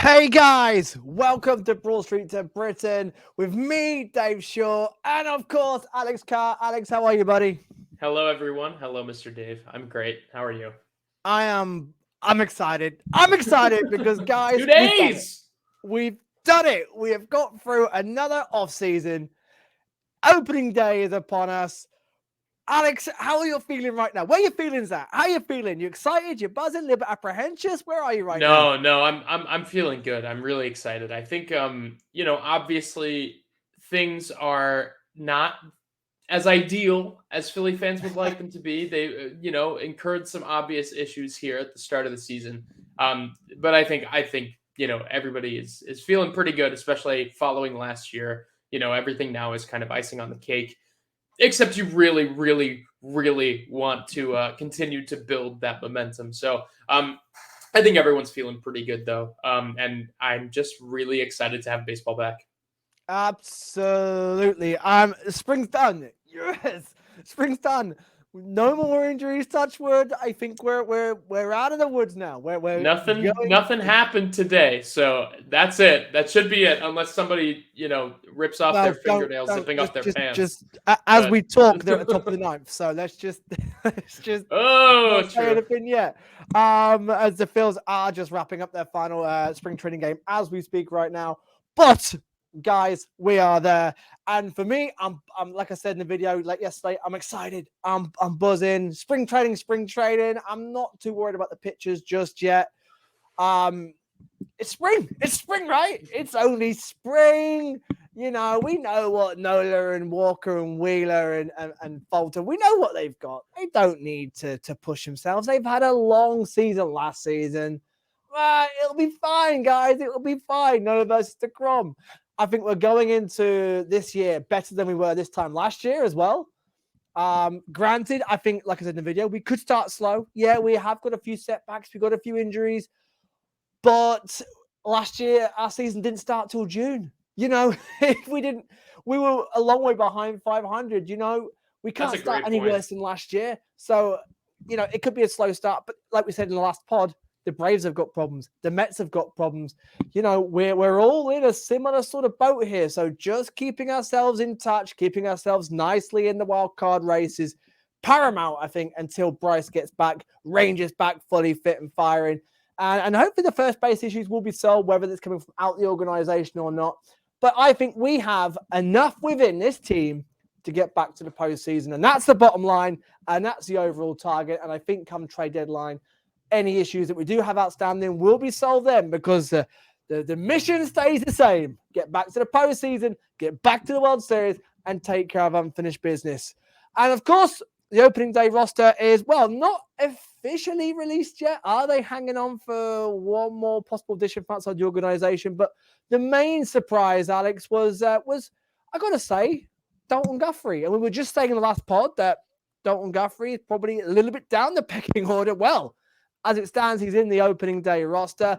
Hey guys, welcome to Broad Street to Britain with me, Dave Shaw, and of course, Alex Carr. Alex, how are you, buddy? Hello, everyone. Hello, Mr. Dave. I'm great. How are you? I am. I'm excited. I'm excited because, Two guys, we've done it. days. We've done it. We have got through another off season. Opening day is upon us. Alex, how are you feeling right now? Where are your feelings at? How are you feeling? You excited? You buzzing? A little bit apprehensive? Where are you right now? No, I'm feeling good. I'm really excited. I think obviously things are not as ideal as Philly fans would like them to be. They incurred some obvious issues here at the start of the season. But I think everybody is feeling pretty good, especially following last year. Everything now is kind of icing on the cake. Except you really, really, really want to continue to build that momentum. So I think everyone's feeling pretty good though, and I'm just really excited to have baseball back. Absolutely. Spring's done. Yes, spring's done. No more injuries. Touch wood. I think we're out of the woods now. We're Nothing, going. nothing happened today, so that's it. That should be it, unless somebody rips off their Well, fingernails don't zipping up their pants. as But we talk, they're at the top of the ninth. So let's just let's just oh, not say true. anything yet. As the Phils are just wrapping up their final spring training game as we speak right now. But guys, we are there. And for me, I'm like I said in the video, like yesterday, I'm excited. I'm buzzing. Spring training. I'm not too worried about the pitches just yet. Um, it's spring. It's spring, right? It's only spring. You know, we know what Nola and Walker and Wheeler and Fulton, we know what they've got. They don't need to push themselves. They've had a long season last season. It'll be fine, guys. It'll be fine. Nola versus DeGrom. I think we're going into this year better than we were this time last year as well. Granted, I think, like I said in the video, we could start slow. Yeah, we have got a few setbacks. We got a few injuries. But last year, our season didn't start till June. You know, if we were a long way behind 500. You know, we That's can't a start great any point. worse than last year. So, it could be a slow start. But like we said in the last pod, the Braves have got problems. The Mets have got problems. We're all in a similar sort of boat here. So just keeping ourselves in touch, keeping ourselves nicely in the wild card races, paramount, I think, until Bryce gets back, Rangers back fully fit and firing. And hopefully the first base issues will be solved, whether it's coming from out the organization or not. But I think we have enough within this team to get back to the postseason. And that's the bottom line. And that's the overall target. And I think come trade deadline, any issues that we do have outstanding will be solved then, because the mission stays the same. Get back to the postseason, get back to the World Series, and take care of unfinished business. And of course, the opening day roster is, well, not officially released yet. Are they hanging on for one more possible addition from outside the organization? But the main surprise, Alex, was I got to say, Dalton Guthrie. And we were just saying in the last pod that Dalton Guthrie is probably a little bit down the pecking order. Well, as it stands, he's in the opening day roster.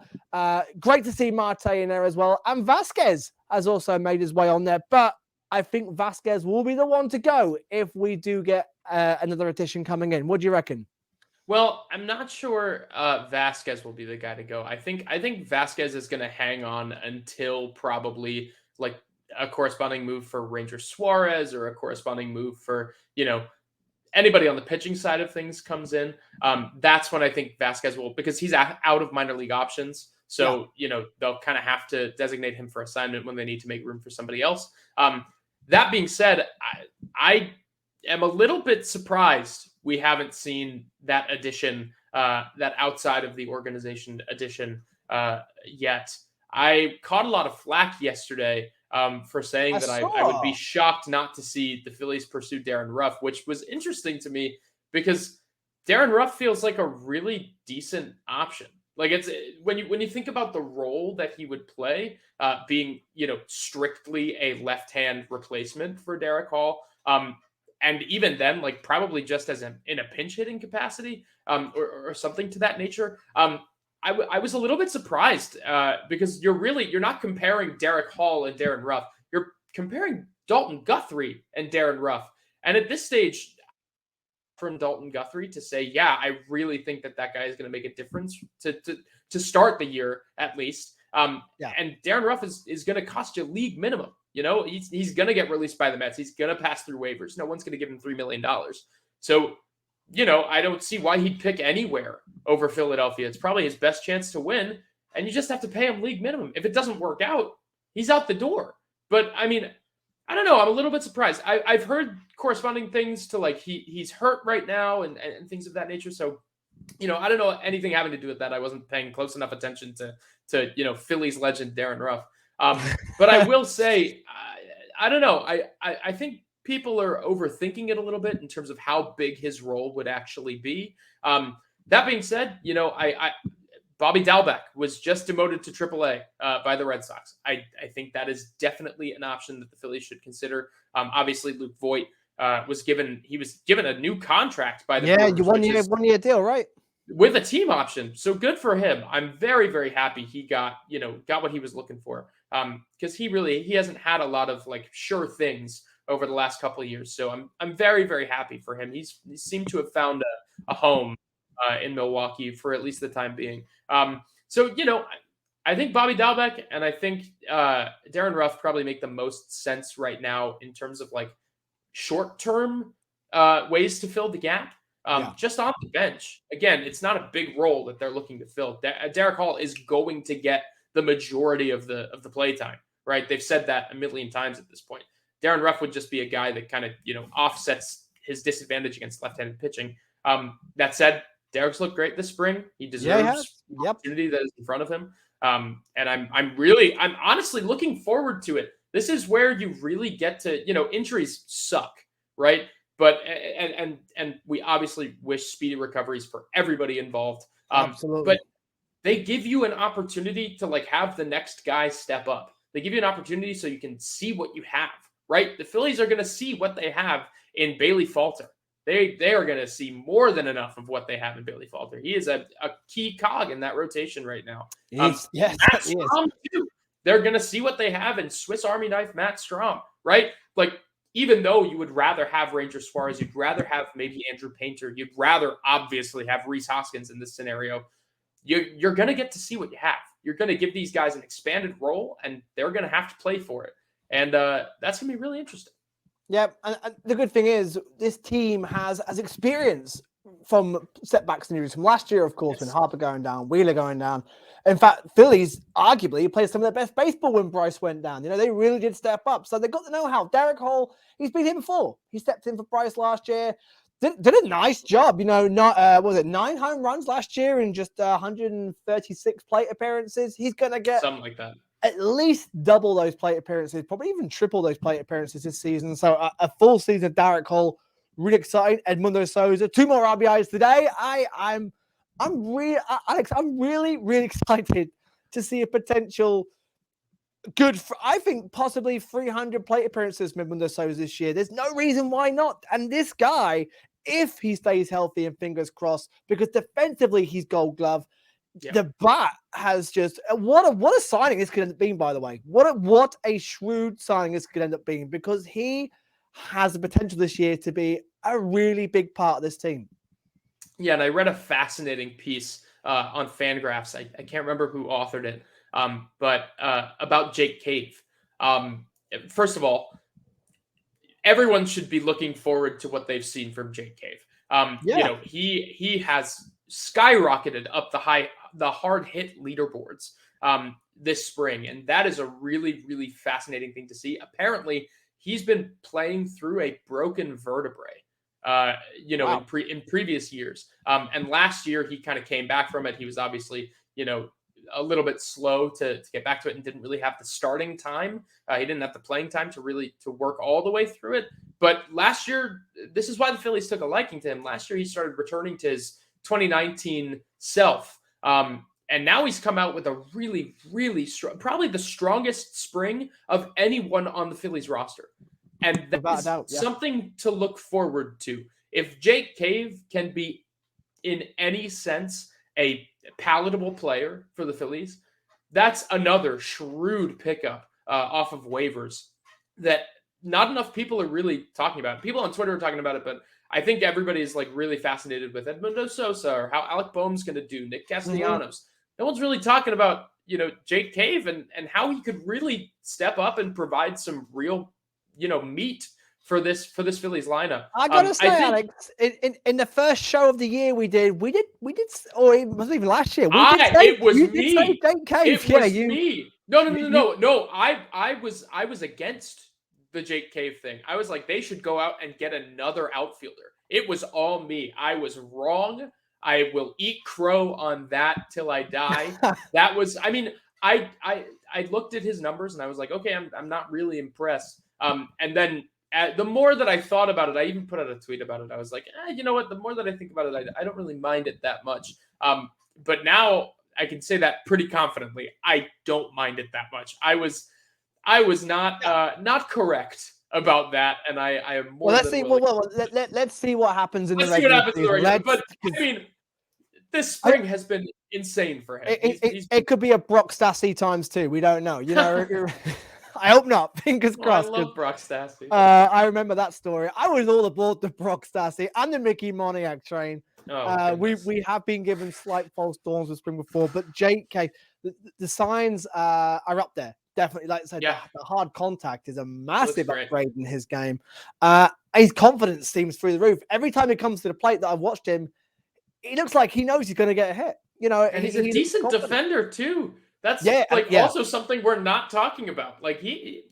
Great to see Marte in there as well. And Vasquez has also made his way on there. But I think Vasquez will be the one to go if we do get another addition coming in. What do you reckon? Well, I'm not sure Vasquez will be the guy to go. I think Vasquez is going to hang on until probably like a corresponding move for Ranger Suarez or a corresponding move for anybody on the pitching side of things comes in. That's when I think Vasquez will, because he's out of minor league options. Yeah. So they'll kind of have to designate him for assignment when they need to make room for somebody else. That being said, I am a little bit surprised we haven't seen that addition, that outside of the organization addition yet. I caught a lot of flack yesterday for I saying that I would be saw. shocked not to see the Phillies pursue Darren Ruff, which was interesting to me because Darren Ruff feels like a really decent option. Like it's when you think about the role that he would play, being strictly a left hand replacement for Derek Hall, and even then, like probably just as in a pinch hitting capacity, or something to that nature. I was a little bit surprised because you're not comparing Derek Hall and Darren Ruff. You're comparing Dalton Guthrie and Darren Ruff. And at this stage, from Dalton Guthrie to say, yeah, I really think that guy is going to make a difference to start the year at least. Yeah. And Darren Ruff is going to cost you league minimum. He's going to get released by the Mets. He's going to pass through waivers. No one's going to give him $3 million. So, I don't see why he'd pick anywhere over Philadelphia. It's probably his best chance to win. And you just have to pay him league minimum. If it doesn't work out, he's out the door. But I mean, I don't know. I'm a little bit surprised. I've heard corresponding things to like he's hurt right now and things of that nature. So, I don't know anything having to do with that. I wasn't paying close enough attention to Phillies legend Darren Ruff. But I will say, I don't know. I think people are overthinking it a little bit in terms of how big his role would actually be. That being said, Bobby Dalbec was just demoted to AAA by the Red Sox. I think that is definitely an option that the Phillies should consider. Obviously, Luke Voit was given a new contract by the Brewers, one year deal, right? With a team option. So good for him. I'm very, very happy he got what he was looking for. Because he hasn't had a lot of like sure things over the last couple of years. So I'm very, very happy for him. He seemed to have found a home in Milwaukee for at least the time being. So, I think Bobby Dalbec and I think Darren Ruff probably make the most sense right now in terms of like short-term ways to fill the gap. Just on the bench. Again, it's not a big role that they're looking to fill. Derek Hall is going to get the majority of the play time, right? They've said that a million times at this point. Darren Ruff would just be a guy that kind of, offsets his disadvantage against left-handed pitching. That said, Derek's looked great this spring. He deserves the opportunity that is in front of him. And I'm honestly looking forward to it. This is where you really get to, injuries suck, right? But and we obviously wish speedy recoveries for everybody involved. Absolutely. But they give you an opportunity to like have the next guy step up. They give you an opportunity so you can see what you have, right? The Phillies are going to see what they have in Bailey Falter. They are going to see more than enough of what they have in Bailey Falter. He is a key cog in that rotation right now. Yes, Matt Strahm too. They're going to see what they have in Swiss Army knife Matt Strahm, right? Like, even though you would rather have Ranger Suarez, you'd rather have maybe Andrew Painter, you'd rather obviously have Rhys Hoskins in this scenario, you're going to get to see what you have. You're going to give these guys an expanded role, and they're going to have to play for it. And that's going to be really interesting. Yeah, and the good thing is this team has experience from setbacks and injuries from last year, of course, when Harper going down, Wheeler going down. In fact, Phillies arguably played some of their best baseball when Bryce went down. They really did step up. So they got the know-how. Derek Hall, he's been here before. He stepped in for Bryce last year. Did a nice job. Not was it 9 home runs last year in just 136 plate appearances? He's going to get something like that. At least double those plate appearances, probably even triple those plate appearances this season. So a full season of Derek Hall, really exciting. Edmundo Souza, 2 more RBIs today. I'm really, Alex, I'm really, really excited to see a potential good, I think possibly 300 plate appearances from Edmundo Souza this year. There's no reason why not. And this guy, if he stays healthy and fingers crossed, because defensively he's Gold Glove. Yeah. The bat has just what a signing this could end up being, by the way. What a shrewd signing this could end up being, because he has the potential this year to be a really big part of this team. Yeah, and I read a fascinating piece on Fangraphs. I can't remember who authored it, but about Jake Cave. First of all, everyone should be looking forward to what they've seen from Jake Cave. He has skyrocketed up the hard hit leaderboards this spring, and that is a really, really fascinating thing to see. Apparently, he's been playing through a broken vertebrae, wow. in previous years, and last year he kind of came back from it. He was obviously, a little bit slow to get back to it and didn't really have the starting time. He didn't have the playing time to work all the way through it. But last year, this is why the Phillies took a liking to him. Last year, he started returning to his 2019 self. And now he's come out with a really, really strong, probably the strongest spring of anyone on the Phillies roster. And that's something to look forward to. If Jake Cave can be, in any sense, a palatable player for the Phillies, that's another shrewd pickup off of waivers that not enough people are really talking about. People on Twitter are talking about it, but I think everybody is like really fascinated with Edmundo Sosa or how Alec Boehm's going to do, Nick Castellanos. No one's really talking about, Jake Cave and how he could really step up and provide some real, meat for this Phillies lineup. I gotta say, I think Alex, in the first show of the year we did, or it wasn't even last year. We did say it was you did say me. Jake Cave. It Yeah, was you. me. No. I was against the Jake Cave thing. I was like, they should go out and get another outfielder. It was all me. I was wrong. I will eat crow on that till I die. That was, I mean, I looked at his numbers and I was like, okay, I'm not really impressed. And then the more that I thought about it, I even put out a tweet about it. I was like, you know what? The more that I think about it, I don't really mind it that much. But now I can say that pretty confidently. I don't mind it that much. I was not correct about that, and I am more. Well, let's see. Let's see what happens in the regular season. But I mean, this spring has been insane for him. It could be a Brock Stassi times 2. We don't know. I hope not. Fingers crossed. I love Brock Stassi. I remember that story. I was all aboard the Brock Stassi and the Mickey Moniak train. We have been given slight false dawns with spring before, but Jake Cave, the signs are up there. Definitely, like I said, the hard contact is a massive upgrade in his game. His confidence seems through the roof. Every time he comes to the plate that I've watched him, he looks like he knows he's going to get a hit. And he's a decent defender too. That's also something we're not talking about. Like he's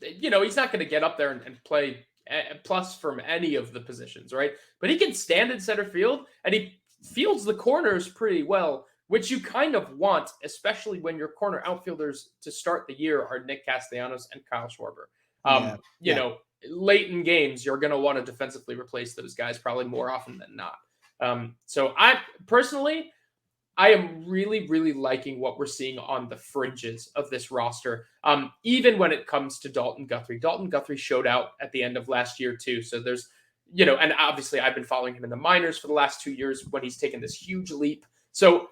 not going to get up there and play plus from any of the positions, right? But he can stand in center field and he fields the corners pretty well, which you kind of want, especially when your corner outfielders to start the year are Nick Castellanos and Kyle Schwarber. Late in games, you're going to want to defensively replace those guys probably more often than not. So I personally, I am really, really liking what we're seeing on the fringes of this roster. Even when it comes to Dalton Guthrie. Dalton Guthrie showed out at the end of last year too. So there's, and obviously I've been following him in the minors for the last 2 years when he's taken this huge leap. So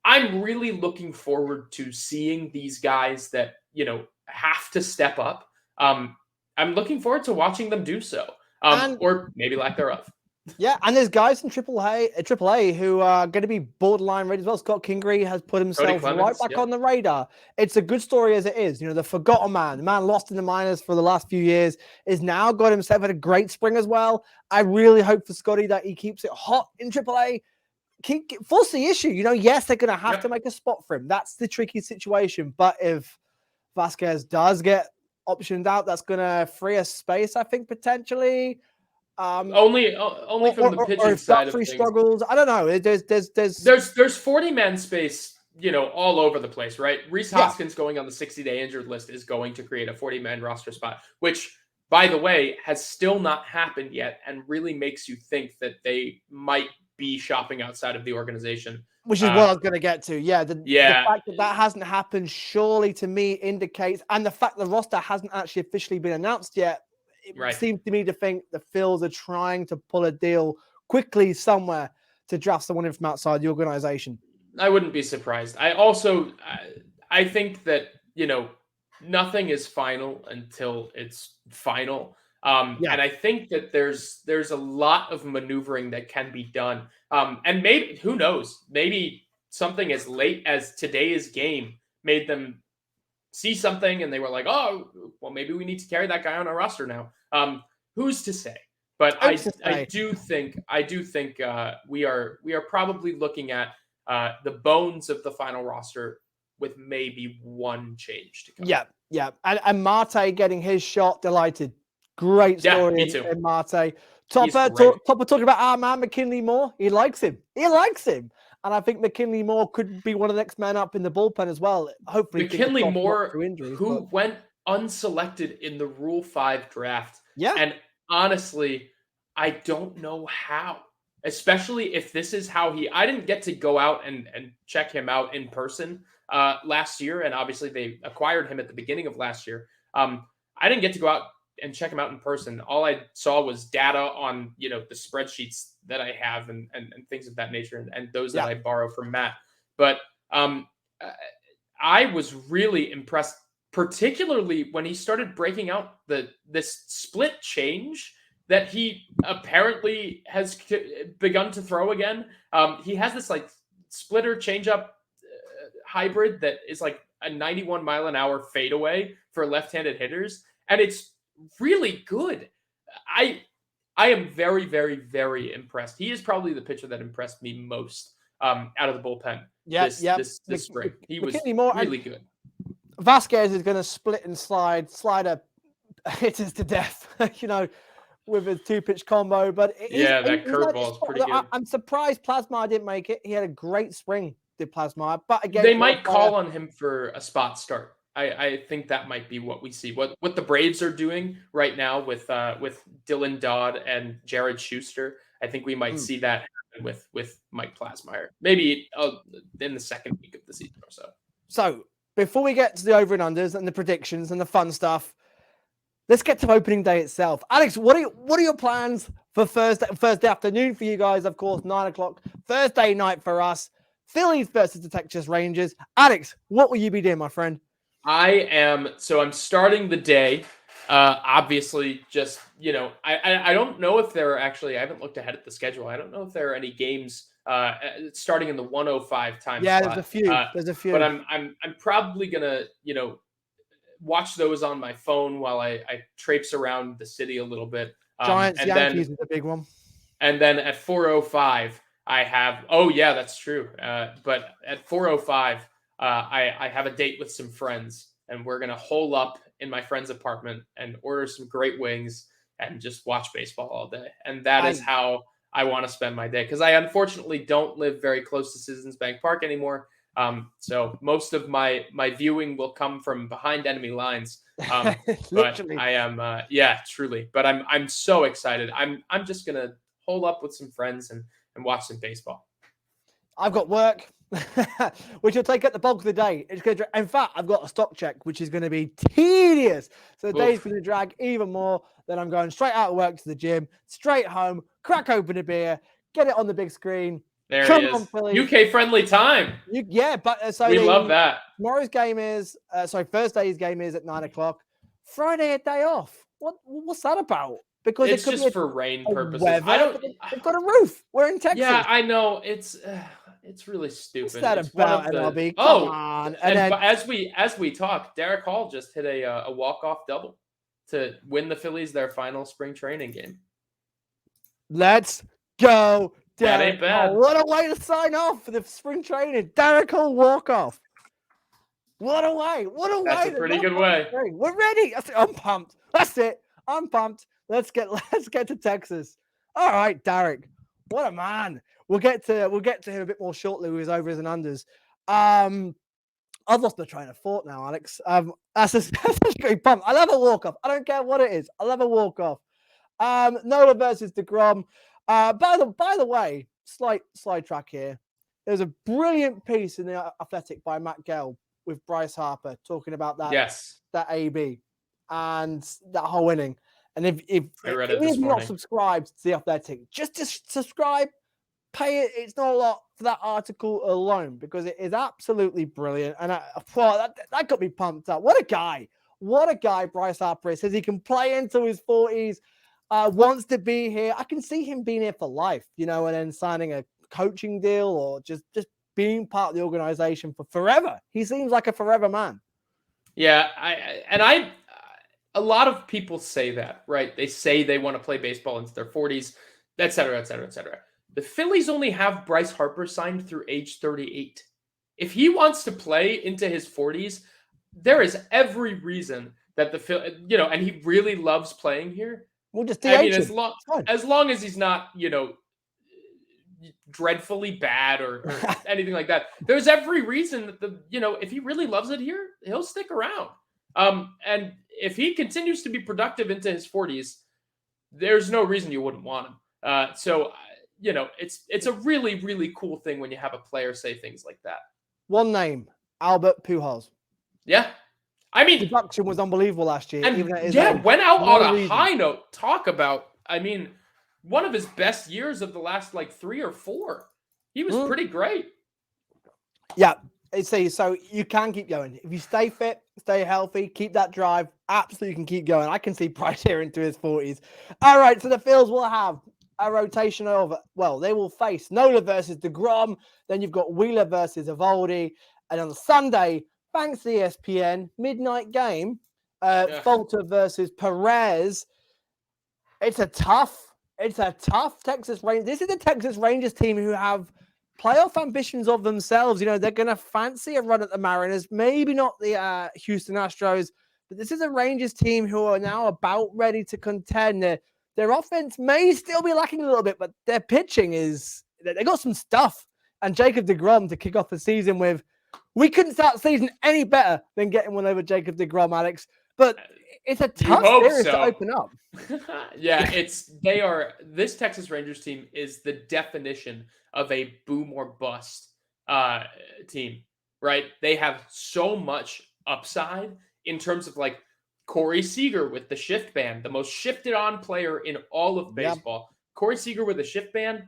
I'm really looking forward to seeing these guys that, have to step up. I'm looking forward to watching them do so, or maybe lack thereof. Yeah, and there's guys in AAA who are going to be borderline ready as well. Scott Kingery has put himself right back on the radar. It's a good story as it is. The forgotten man, the man lost in the minors for the last few years, is now got himself at a great spring as well. I really hope for Scotty that he keeps it hot in AAA. Force the issue. Yes, they're going to have to make a spot for him. That's the tricky situation. But if Vasquez does get optioned out, that's going to free a space, I think, potentially. Only from the pitching side of things. Struggles. I don't know. There's 40-man space, all over the place, right? Rhys Hoskins going on the 60-day injured list is going to create a 40-man roster spot, which, by the way, has still not happened yet, and really makes you think that they might be shopping outside of the organization. Which is what I was going to get to. The fact that hasn't happened surely to me indicates, and the fact the roster hasn't actually officially been announced yet, it seems to me to think the Phils are trying to pull a deal quickly somewhere to draft someone in from outside the organization. I wouldn't be surprised. I think that, nothing is final until it's final. And I think that there's a lot of maneuvering that can be done. And maybe, who knows, maybe something as late as today's game made them see something and they were like, oh, well, maybe we need to carry that guy on our roster now. Who's to say? But I do think we are probably looking at the bones of the final roster with maybe one change to come. Yeah. And Marte getting his shot, delighted. Great story in Marte. Topper talking about our man McKinley Moore. He likes him. And I think McKinley Moore could be one of the next men up in the bullpen as well. Hopefully, McKinley Moore, who went unselected in the Rule 5 draft. Yeah. And honestly, I don't know how. Especially if this is how I didn't get to go out and check him out in person last year. And obviously they acquired him at the beginning of last year. I didn't get to go out and check him out in person. All I saw was data on, the spreadsheets that I have and things of that nature and those that I borrow from Matt. But I was really impressed, particularly when he started breaking out this split change that he apparently has begun to throw again. He has this like splitter changeup hybrid that is like a 91 mile an hour fadeaway for left-handed hitters, and it's really good. I am very, very, very impressed. He is probably the pitcher that impressed me most out of the bullpen this spring. He was really good. Vasquez is going to split and slider hitters to death, with his 2-pitch combo. But that curveball is pretty good. I'm surprised Plasma didn't make it. He had a great spring, did Plasma. But again, they might call on him for a spot start. I think that might be what we see. What the Braves are doing right now with Dylan Dodd and Jared Schuster. I think we might see that happen with Mike Plasmeyer, maybe in the second week of the season or so. So before we get to the over and unders and the predictions and the fun stuff, let's get to opening day itself. Alex, what are your plans for Thursday afternoon for you guys? Of course, 9:00 Thursday night for us. Phillies versus the Texas Rangers. Alex, what will you be doing, my friend? I'm starting the day. Obviously, just I don't know if there are actually. I haven't looked ahead at the schedule. I don't know if there are any games starting in the 1:05 time. Yeah, slot. There's a few. But I'm probably gonna watch those on my phone while I traipse around the city a little bit. Giants, Yankees is a big one. And then at 4:05, I have. Oh yeah, that's true. But at 4:05, I have a date with some friends, and we're gonna hole up in my friend's apartment and order some great wings and just watch baseball all day. And that is how I want to spend my day, because I unfortunately don't live very close to Citizens Bank Park anymore. So most of my viewing will come from behind enemy lines. But I am, truly. But I'm so excited. I'm just gonna hole up with some friends and watch some baseball. I've got work, which will take up the bulk of the day. In fact, I've got a stock check, which is going to be tedious. So the day's going to drag even more. Then I'm going straight out of work to the gym, straight home, crack open a beer, get it on the big screen. There it is. UK friendly time. We love that. Tomorrow's game is, Thursday's game is at 9:00. Friday, a day off. What's that about? Because it's just for rain purposes. They've got a roof. We're in Texas. Yeah, I know. It's really stupid. What's that about, MLB? Come on. And as we talk, Derek Hall just hit a walk-off double to win the Phillies their final spring training game. Let's go, Derek. That ain't bad. What a way to sign off for the spring training. Derek Hall walk-off. What a way. That's a pretty good way. We're ready. I'm pumped. That's it. I'm pumped. Let's get to Texas. All right, Derek. What a man. We'll get to him a bit more shortly with his overs and unders. I've lost the train of thought now, Alex. That's a great pump. I love a walk-off. I don't care what it is. I love a walk-off. Nola versus DeGrom. By the way, slight track here. There's a brilliant piece in the Athletic by Matt Gell with Bryce Harper talking about that. Yes. That AB and that whole inning. And if you're not subscribed to the Athletic, just subscribe, pay it. It's not a lot for that article alone, because it is absolutely brilliant. And that got me pumped up. What a guy Bryce Harper is. Says he can play into his 40s, wants to be here. I can see him being here for life, and then signing a coaching deal or just being part of the organization for forever. He seems like a forever man. Yeah, a lot of people say that, right? They say they want to play baseball into their 40s, et cetera, et cetera, et cetera. The Phillies only have Bryce Harper signed through age 38. If he wants to play into his 40s, there is every reason that and he really loves playing here. We'll just as long as he's not, dreadfully bad or anything like that. There's every reason that if he really loves it here, he'll stick around. And if he continues to be productive into his 40s, there's no reason you wouldn't want him. So it's a really, really cool thing when you have a player say things like that. One name, Albert Pujols. Yeah. I mean, production was unbelievable last year. And went out on a high note. Talk about, one of his best years of the last 3 or 4. He was pretty great. Yeah. So you can keep going. If you stay fit, stay healthy, keep that drive, absolutely can keep going. I can see Bryce here into his 40s. All right, so the Phils will have a rotation they will face Nola versus DeGrom. Then you've got Wheeler versus Eovaldi. And on Sunday, Thanks, ESPN. Midnight game. Yeah. Falter versus Perez. It's a tough Texas Rangers. This is a Texas Rangers team who have playoff ambitions of themselves. You know, they're going to fancy a run at the Mariners, maybe not the Houston Astros, but this is a Rangers team who are now about ready to contend. Their offense may still be lacking a little bit, but their pitching they got some stuff. And Jacob deGrom to kick off the season with, we couldn't start the season any better than getting one over Jacob deGrom, Alex. But it's a tough series to open up. Yeah, this Texas Rangers team is the definition of a boom or bust team, right? They have so much upside in terms of like Corey Seager with the shift band, the most shifted on player in all of baseball. Yep. Corey Seager with a shift band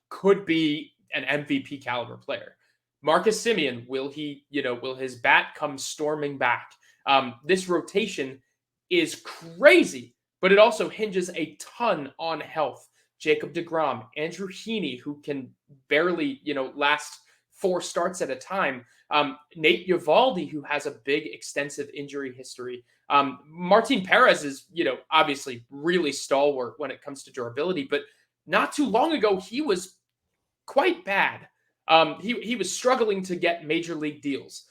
could be an MVP caliber player. Marcus Semien, will his bat come storming back? This rotation is crazy, but it also hinges a ton on health. Jacob deGrom, Andrew Heaney, who can barely, last 4 starts at a time. Nate Eovaldi, who has a big, extensive injury history. Martin Perez is, obviously really stalwart when it comes to durability, but not too long ago, he was quite bad. He was struggling to get major league deals.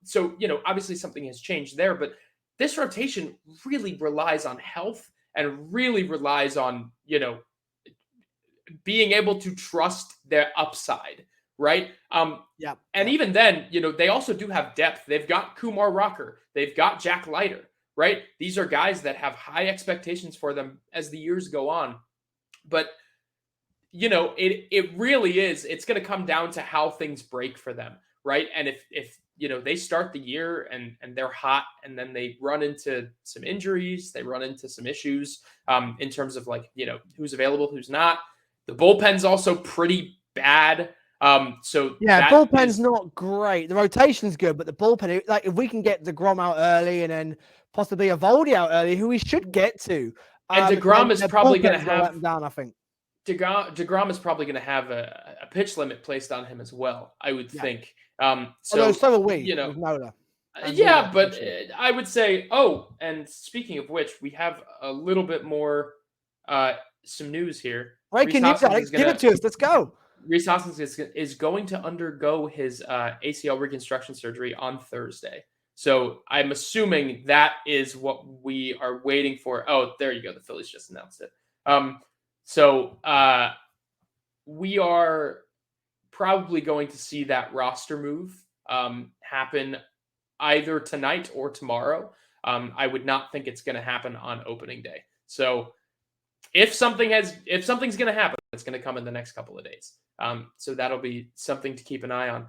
So, obviously something has changed there, but this rotation really relies on health and really relies on, being able to trust their upside, right? And even then, they also do have depth. They've got Kumar Rocker. They've got Jack Leiter, right? These are guys that have high expectations for them as the years go on. But, it really is. It's going to come down to how things break for them, right? And if they start the year and they're hot and then they run into some injuries, they run into some issues in terms of who's available, who's not. The bullpen's also pretty bad. Bullpen's not great. The rotation's good, but the bullpen, if we can get deGrom out early and then possibly Eovaldi out early, who we should get to. And deGrom is probably going to have down, I think. deGrom is probably going to have a pitch limit placed on him as well, I would think. So are we, with Nola. But I would say, and speaking of which, we have a little bit more, some news here. Breaking news, Alex. Give it to us. Let's go. Rhys Hoskins is going to undergo his ACL reconstruction surgery on Thursday. So I'm assuming that is what we are waiting for. Oh, there you go. The Phillies just announced it. So we are probably going to see that roster move happen either tonight or tomorrow. I would not think it's going to happen on opening day. So if something's going to happen, it's going to come in the next couple of days. So that'll be something to keep an eye on.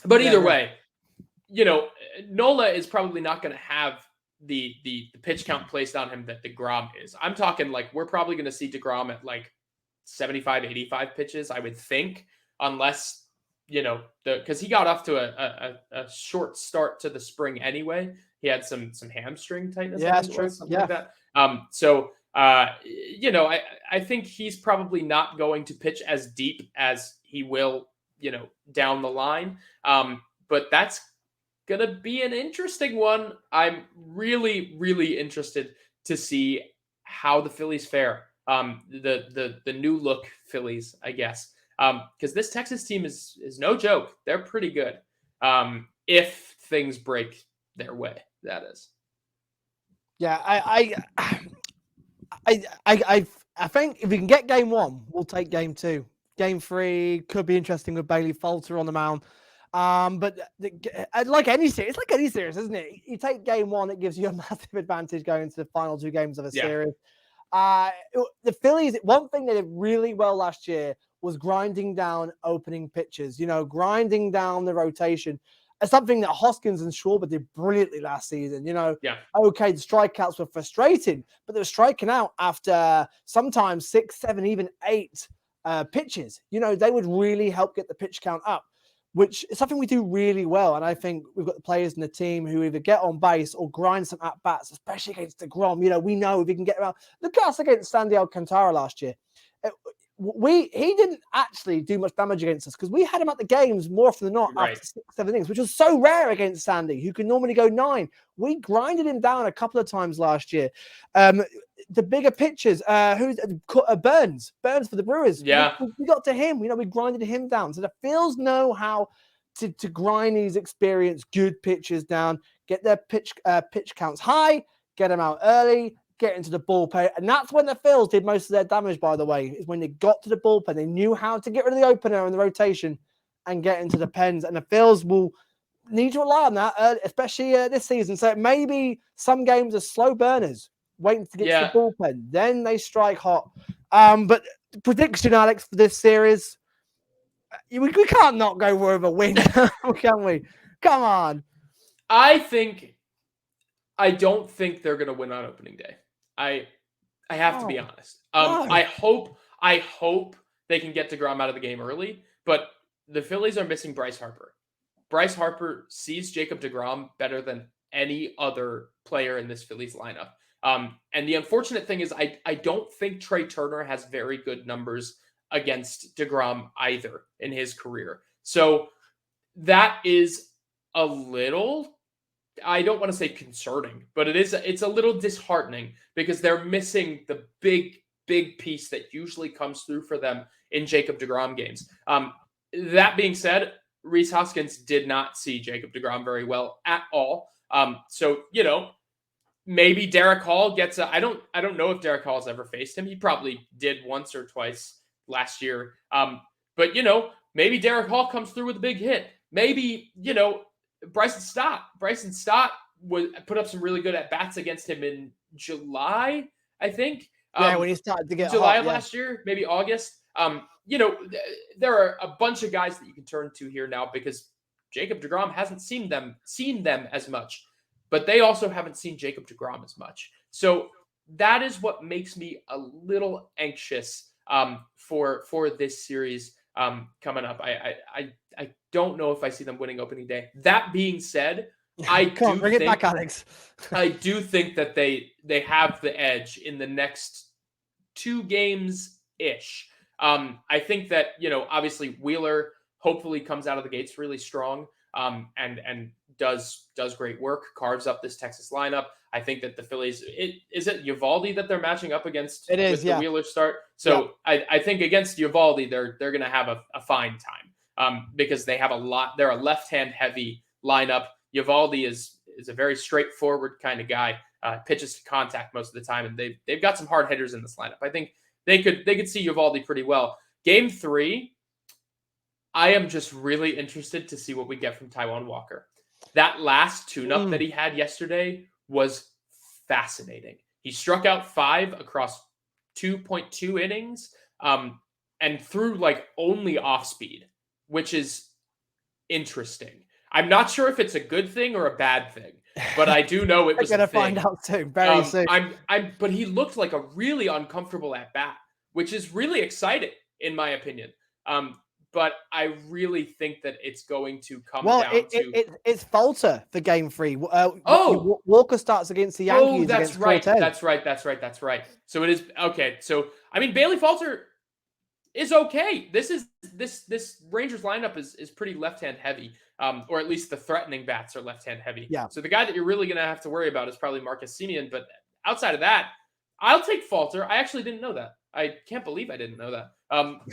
But either way, Nola is probably not going to have the pitch count placed on him that deGrom is. I'm talking we're probably going to see deGrom at 75, 85 pitches, I would think, unless, because he got off to a short start to the spring anyway. He had some hamstring tightness. Yeah, that's true. Like that. I think he's probably not going to pitch as deep as he will, down the line. But that's going to be an interesting one. I'm really, really interested to see how the Phillies fare. The new look Phillies, I guess. Because this Texas team is no joke. They're pretty good. If things break their way, that is. Yeah, I think if we can get game 1, we'll take game 2. Game 3 could be interesting with Bailey Falter on the mound. But like any series, isn't it? You take game 1, it gives you a massive advantage going into the final 2 games of a series. The Phillies, one thing they did really well last year was grinding down opening pitches, grinding down the rotation. Something that Hoskins and Schwarber did brilliantly last season. Okay, the strikeouts were frustrating, but they were striking out after sometimes 6, 7, even 8 pitches. They would really help get the pitch count up, which is something we do really well. And I think we've got the players in the team who either get on base or grind some at-bats, especially against deGrom. We know if we can get around. Look at us against Sandy Alcantara last year. he didn't actually do much damage against us because we had him at the games more often than not Right. after 6-7 innings, which was so rare against Sandy, who can normally go 9. We grinded him down a couple of times last year. The bigger pitchers, Burns for the Brewers. Yeah. We got to him. We grinded him down. So the Phils know how to grind these experienced, good pitchers down, get their pitch counts high, get them out early, get into the bullpen. And that's when the Phils did most of their damage, by the way, is when they got to the bullpen. They knew how to get rid of the opener and the rotation and get into the pens. And the Phils will need to rely on that, especially this season. So maybe some games are slow burners, waiting to get to the bullpen. Then they strike hot. But prediction, Alex, for this series, we can't not go with a win, can we? Come on. I don't think they're going to win on opening day. I have to be honest. I hope they can get DeGrom out of the game early, but the Phillies are missing Bryce Harper. Bryce Harper sees Jacob DeGrom better than any other player in this Phillies lineup. And the unfortunate thing is I don't think Trey Turner has very good numbers against DeGrom either in his career. So that is a little, I don't want to say concerning, but it's a little disheartening because they're missing the big piece that usually comes through for them in Jacob DeGrom games. That being said, Rhys Hoskins did not see Jacob DeGrom very well at all. So, maybe Derek Hall gets I don't know if Derek Hall has ever faced him. He probably did once or twice last year. But maybe Derek Hall comes through with a big hit. Maybe, Bryson Stott would put up some really good at-bats against him in July, I think. When he started to get July hot, of last year, maybe August. There are a bunch of guys that you can turn to here now because Jacob DeGrom hasn't seen them as much, but they also haven't seen Jacob DeGrom as much. So that is what makes me a little anxious for this series coming up. I don't know if I see them winning opening day. That being said, bring it back, Alex. I do think that they have the edge in the next 2 games ish. I think that obviously Wheeler hopefully comes out of the gates really strong and does great work, carves up this Texas lineup. I think that the Phillies, is it Eovaldi that they're matching up against? It is, with the Wheeler start. So I think against Eovaldi, they're going to have a fine time because they have they're a left-hand heavy lineup. Eovaldi is a very straightforward kind of guy, pitches to contact most of the time, and they've got some hard hitters in this lineup. I think they could see Eovaldi pretty well. Game 3, I am just really interested to see what we get from Taijuan Walker. That last tune-up that he had yesterday was fascinating. He struck out 5 across 2.2 innings and threw only off speed, which is interesting. I'm not sure if it's a good thing or a bad thing, but I do know it was going to find out too very soon. But he looked like a really uncomfortable at bat, which is really exciting in my opinion. But I really think that it's going to come down to... it's Falter for Game 3. Walker starts against the Yankees. Oh, that's right. That's right. So it is okay. So Bailey Falter is okay. This Rangers lineup is pretty left-hand heavy, or at least the threatening bats are left-hand heavy. Yeah. So the guy that you're really going to have to worry about is probably Marcus Semien. But outside of that, I'll take Falter. I actually didn't know that. I can't believe I didn't know that.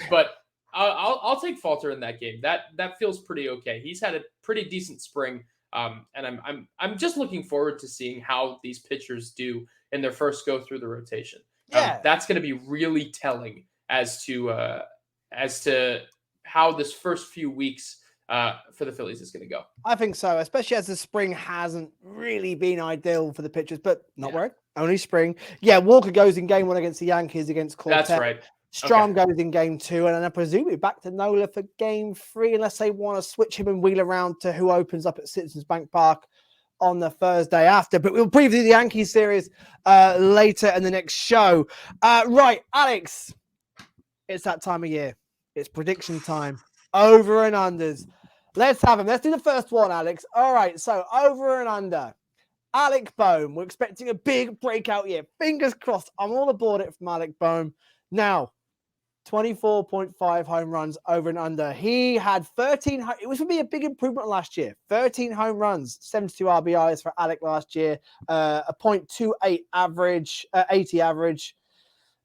But I'll take Falter in that game. That feels pretty okay. He's had a pretty decent spring, and I'm just looking forward to seeing how these pitchers do in their first go through the rotation. That's going to be really telling as to how this first few weeks for the Phillies is going to go. I think so, especially as the spring hasn't really been ideal for the pitchers, but not worried. Only spring. Yeah, Walker goes in Game 1 against the Yankees against Cortez. That's right. Strom goes in Game 2, and then I presume back to Nola for Game 3, unless they want to switch him and wheel around to who opens up at Citizens Bank Park on the Thursday after. But we'll preview the Yankees series later in the next show. Right, Alex, it's that time of year. It's prediction time. Over and unders. Let's have them. Let's do the first one, Alex. All right, so over and under. Alec Bohm. We're expecting a big breakout year. Fingers crossed. I'm all aboard it from Alec Bohm. Now, 24.5 home runs over and under. He had 13. It was going to be a big improvement last year. 13 home runs, 72 RBIs for Alec last year, a .28 average, 80 average.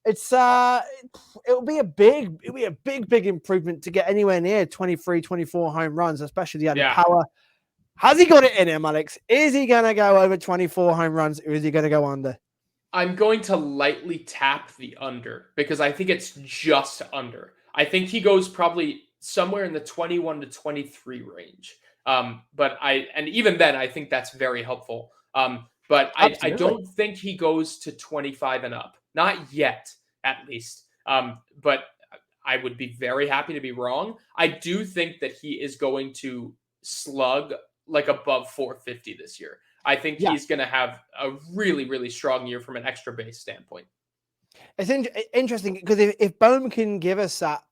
It'll be a big improvement to get anywhere near 23, 24 home runs, especially the added power. Has he got it in him, Alex? Is he going to go over 24 home runs, or is he going to go under? I'm going to lightly tap the under because I think it's just under. I think he goes probably somewhere in the 21 to 23 range. And even then, I think that's very helpful. But I don't think he goes to 25 and up. Not yet, at least. But I would be very happy to be wrong. I do think that he is going to slug like above 450 this year. I think he's going to have a really, really strong year from an extra base standpoint. It's interesting because if Bowman can give us that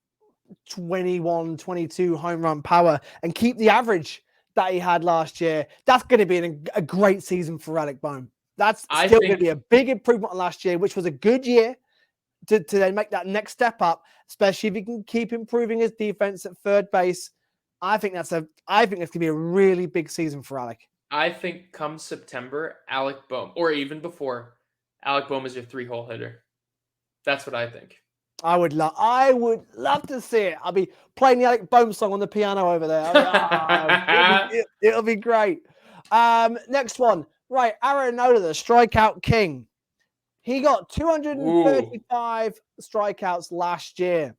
21, 22 home run power and keep the average that he had last year, that's going to be a great season for Alec Bohm. That's still going to be a big improvement on last year, which was a good year to then make that next step up, especially if he can keep improving his defense at third base. I think that's going to be a really big season for Alec. I think come September, Alec Bohm, or even before, Alec Bohm is your 3-hole hitter. That's what I think. I would love to see it. I'll be playing the Alec Bohm song on the piano over there. It'll be great. Next one. Right, Aaron Nola, the strikeout king. He got 235 strikeouts last year.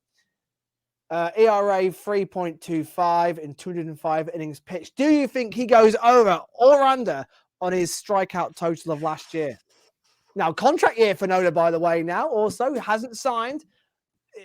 ERA 3.25 in 205 innings pitched. Do you think he goes over or under on his strikeout total of last year? Now, contract year for Nola, by the way, now also hasn't signed.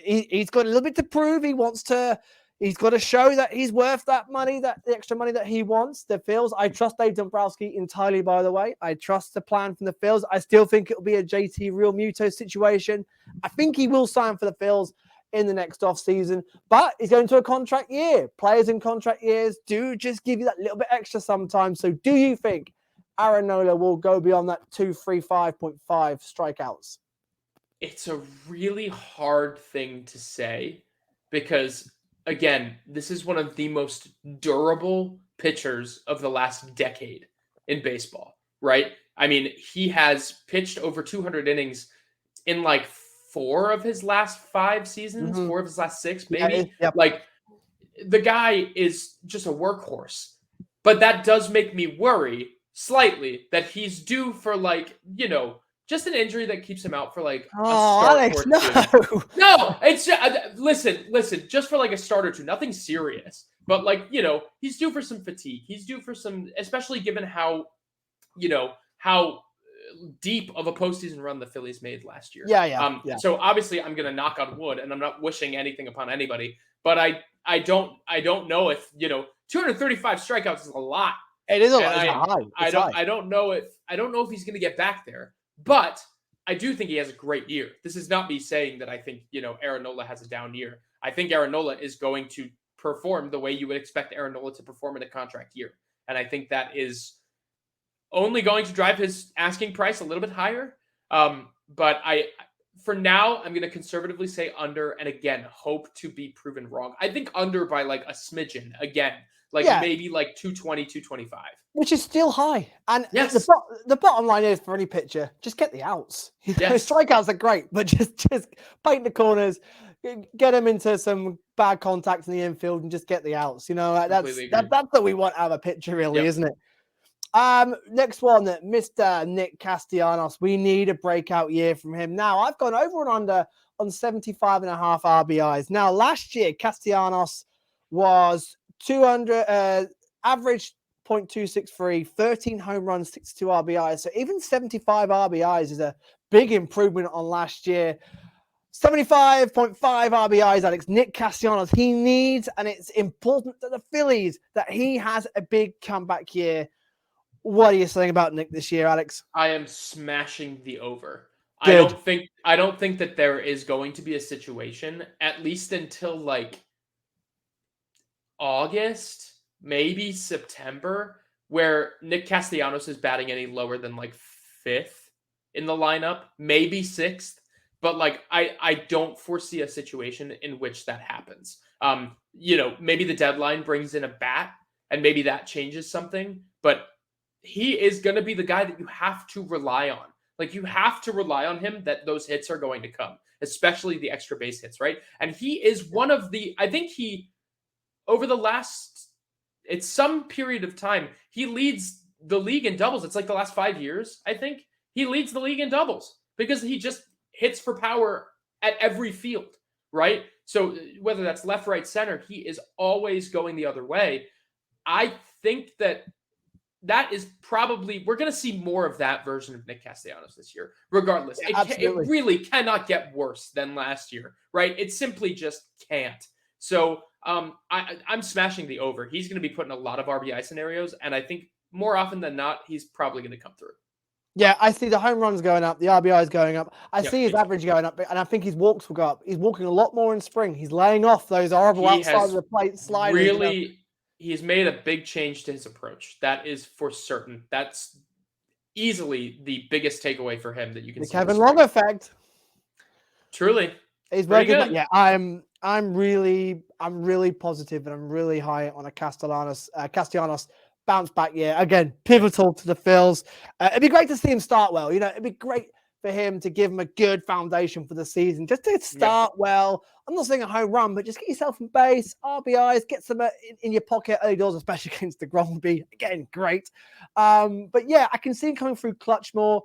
He's got a little bit to prove. He's got to show that he's worth that money, the extra money that he wants. The Phils, I trust Dave Dombrowski entirely, by the way. I trust the plan from the Phils. I still think it'll be a JT Realmuto situation. I think he will sign for the Phils in the next off season, but he's going to a contract year. Players in contract years do just give you that little bit extra sometimes. So do you think Aaron Nola will go beyond that 235.5 strikeouts? It's a really hard thing to say because, again, this is one of the most durable pitchers of the last decade in baseball, right? I mean, he has pitched over 200 innings in like 4 of his last 5 seasons, 4 of his last 6, maybe. Like, the guy is just a workhorse. But that does make me worry slightly that he's due for, like, just an injury that keeps him out for like a start Alex, or two. No, it's just, listen, just for like a start or two, nothing serious. But like, he's due for some fatigue. He's due for some, especially given how deep of a postseason run the Phillies made last year. Yeah. So obviously I'm going to knock on wood and I'm not wishing anything upon anybody, but I don't know if, 235 strikeouts is a lot. It is a lot. I don't know if he's going to get back there. But I do think he has a great year. This is not me saying that I think, Aaron Nola has a down year. I think Aaron Nola is going to perform the way you would expect Aaron Nola to perform in a contract year. And I think that is only going to drive his asking price a little bit higher. But for now, I'm going to conservatively say under, and again, hope to be proven wrong. I think under by like a smidgen again. Maybe like 220, 225. Which is still high. And yes. the bottom line is for any pitcher, just get the outs. Yes. Strikeouts are great, but just paint the corners, get them into some bad contact in the infield and just get the outs. That's what we want out of a pitcher, really, isn't it? Next one, Mr. Nick Castellanos. We need a breakout year from him. Now, I've gone over and under on 75.5 RBIs. Now, last year, Castellanos was 200, average 0.263, 13 home runs, 62 RBIs. So even 75 RBIs is a big improvement on last year. 75.5 RBIs, Alex. Nick Castellanos, he needs, and it's important to the Phillies that he has a big comeback year. What are you saying about Nick this year, Alex? I am smashing the over. Good. I don't think that there is going to be a situation, at least until like August, maybe September, where Nick Castellanos is batting any lower than like 5th in the lineup, maybe 6th. but like I don't foresee a situation in which that happens. Maybe the deadline brings in a bat and maybe that changes something, but he is going to be the guy that you have to rely on. Like you have to rely on him that those hits are going to come, especially the extra base hits, right? And he is one of the, I think he, over the last, it's some period of time, he leads the league in doubles. It's like the last 5 years, I think. He leads the league in doubles because he just hits for power at every field, right? So whether that's left, right, center, he is always going the other way. I think that is probably, we're going to see more of that version of Nick Castellanos this year, regardless. Yeah, it really cannot get worse than last year, right? It simply just can't. So I'm smashing the over. He's going to be put in a lot of RBI scenarios, and I think more often than not, he's probably going to come through. Yeah, I see the home runs going up, the RBIs going up. I see his average going up, and I think his walks will go up. He's walking a lot more in spring. He's laying off those horrible outside of the plate sliders. Really, he's made a big change to his approach. That is for certain. That's easily the biggest takeaway for him that you can see. The Kevin Long effect. Truly. He's very good. Yeah, I'm really positive, and I'm really high on a Castellanos bounce back year. Again, pivotal to the Phils. It'd be great to see him start well. It'd be great for him to give him a good foundation for the season. Just to start well. I'm not saying a home run, but just get yourself in base, RBIs, get some in your pocket early doors, especially against the Gromby. Again, great. But yeah, I can see him coming through clutch more.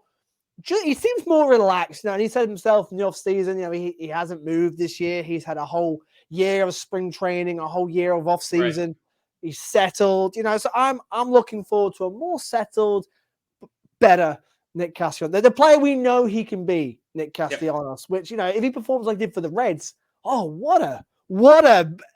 He seems more relaxed, and he said himself in the off season, he hasn't moved this year. He's had a whole year of spring training, a whole year of off season. Right. He's settled, so I'm looking forward to a more settled, better Nick Castellanos. The player we know he can be, Nick Castellanos, which, if he performs like he did for the Reds, what a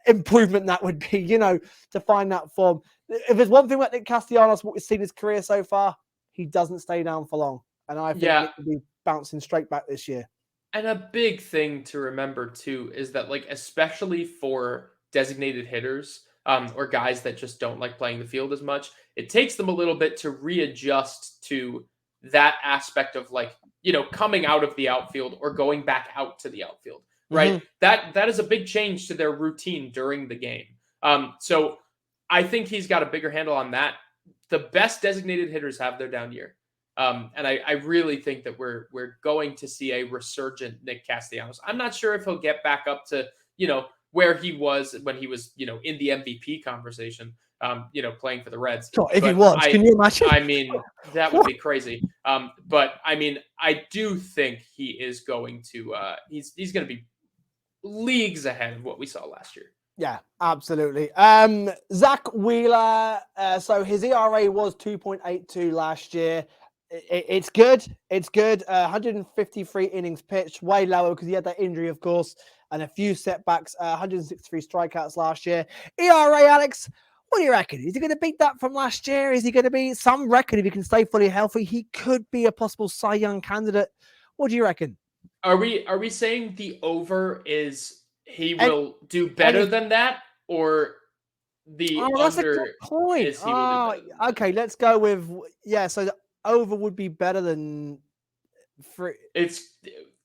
improvement that would be, to find that form. If there's one thing about Nick Castellanos, what we've seen his career so far, he doesn't stay down for long. And I think it could be bouncing straight back this year. And a big thing to remember, too, is that, especially for designated hitters or guys that just don't like playing the field as much, it takes them a little bit to readjust to that aspect of, coming out of the outfield or going back out to the outfield, right? Mm-hmm. That is a big change to their routine during the game. So I think he's got a bigger handle on that. The best designated hitters have their down year. And I really think that we're going to see a resurgent Nick Castellanos. I'm not sure if he'll get back up to, where he was when he was, in the MVP conversation, playing for the Reds. God, if he was, can you imagine? I mean, that would be crazy. But I mean, I do think he is going to, he's going to be leagues ahead of what we saw last year. Yeah, absolutely. Zach Wheeler, so his ERA was 2.82 last year. It's good. It's good. 153 innings pitched, way lower because he had that injury, of course, and a few setbacks. 163 strikeouts last year. ERA, Alex, what do you reckon? Is he going to beat that from last year? Is he going to be some record if he can stay fully healthy? He could be a possible Cy Young candidate. What do you reckon? Are we saying the over is he will do better than that, or the that's under a good point. is he will do better than that? Okay, let's go with so the over would be better than free.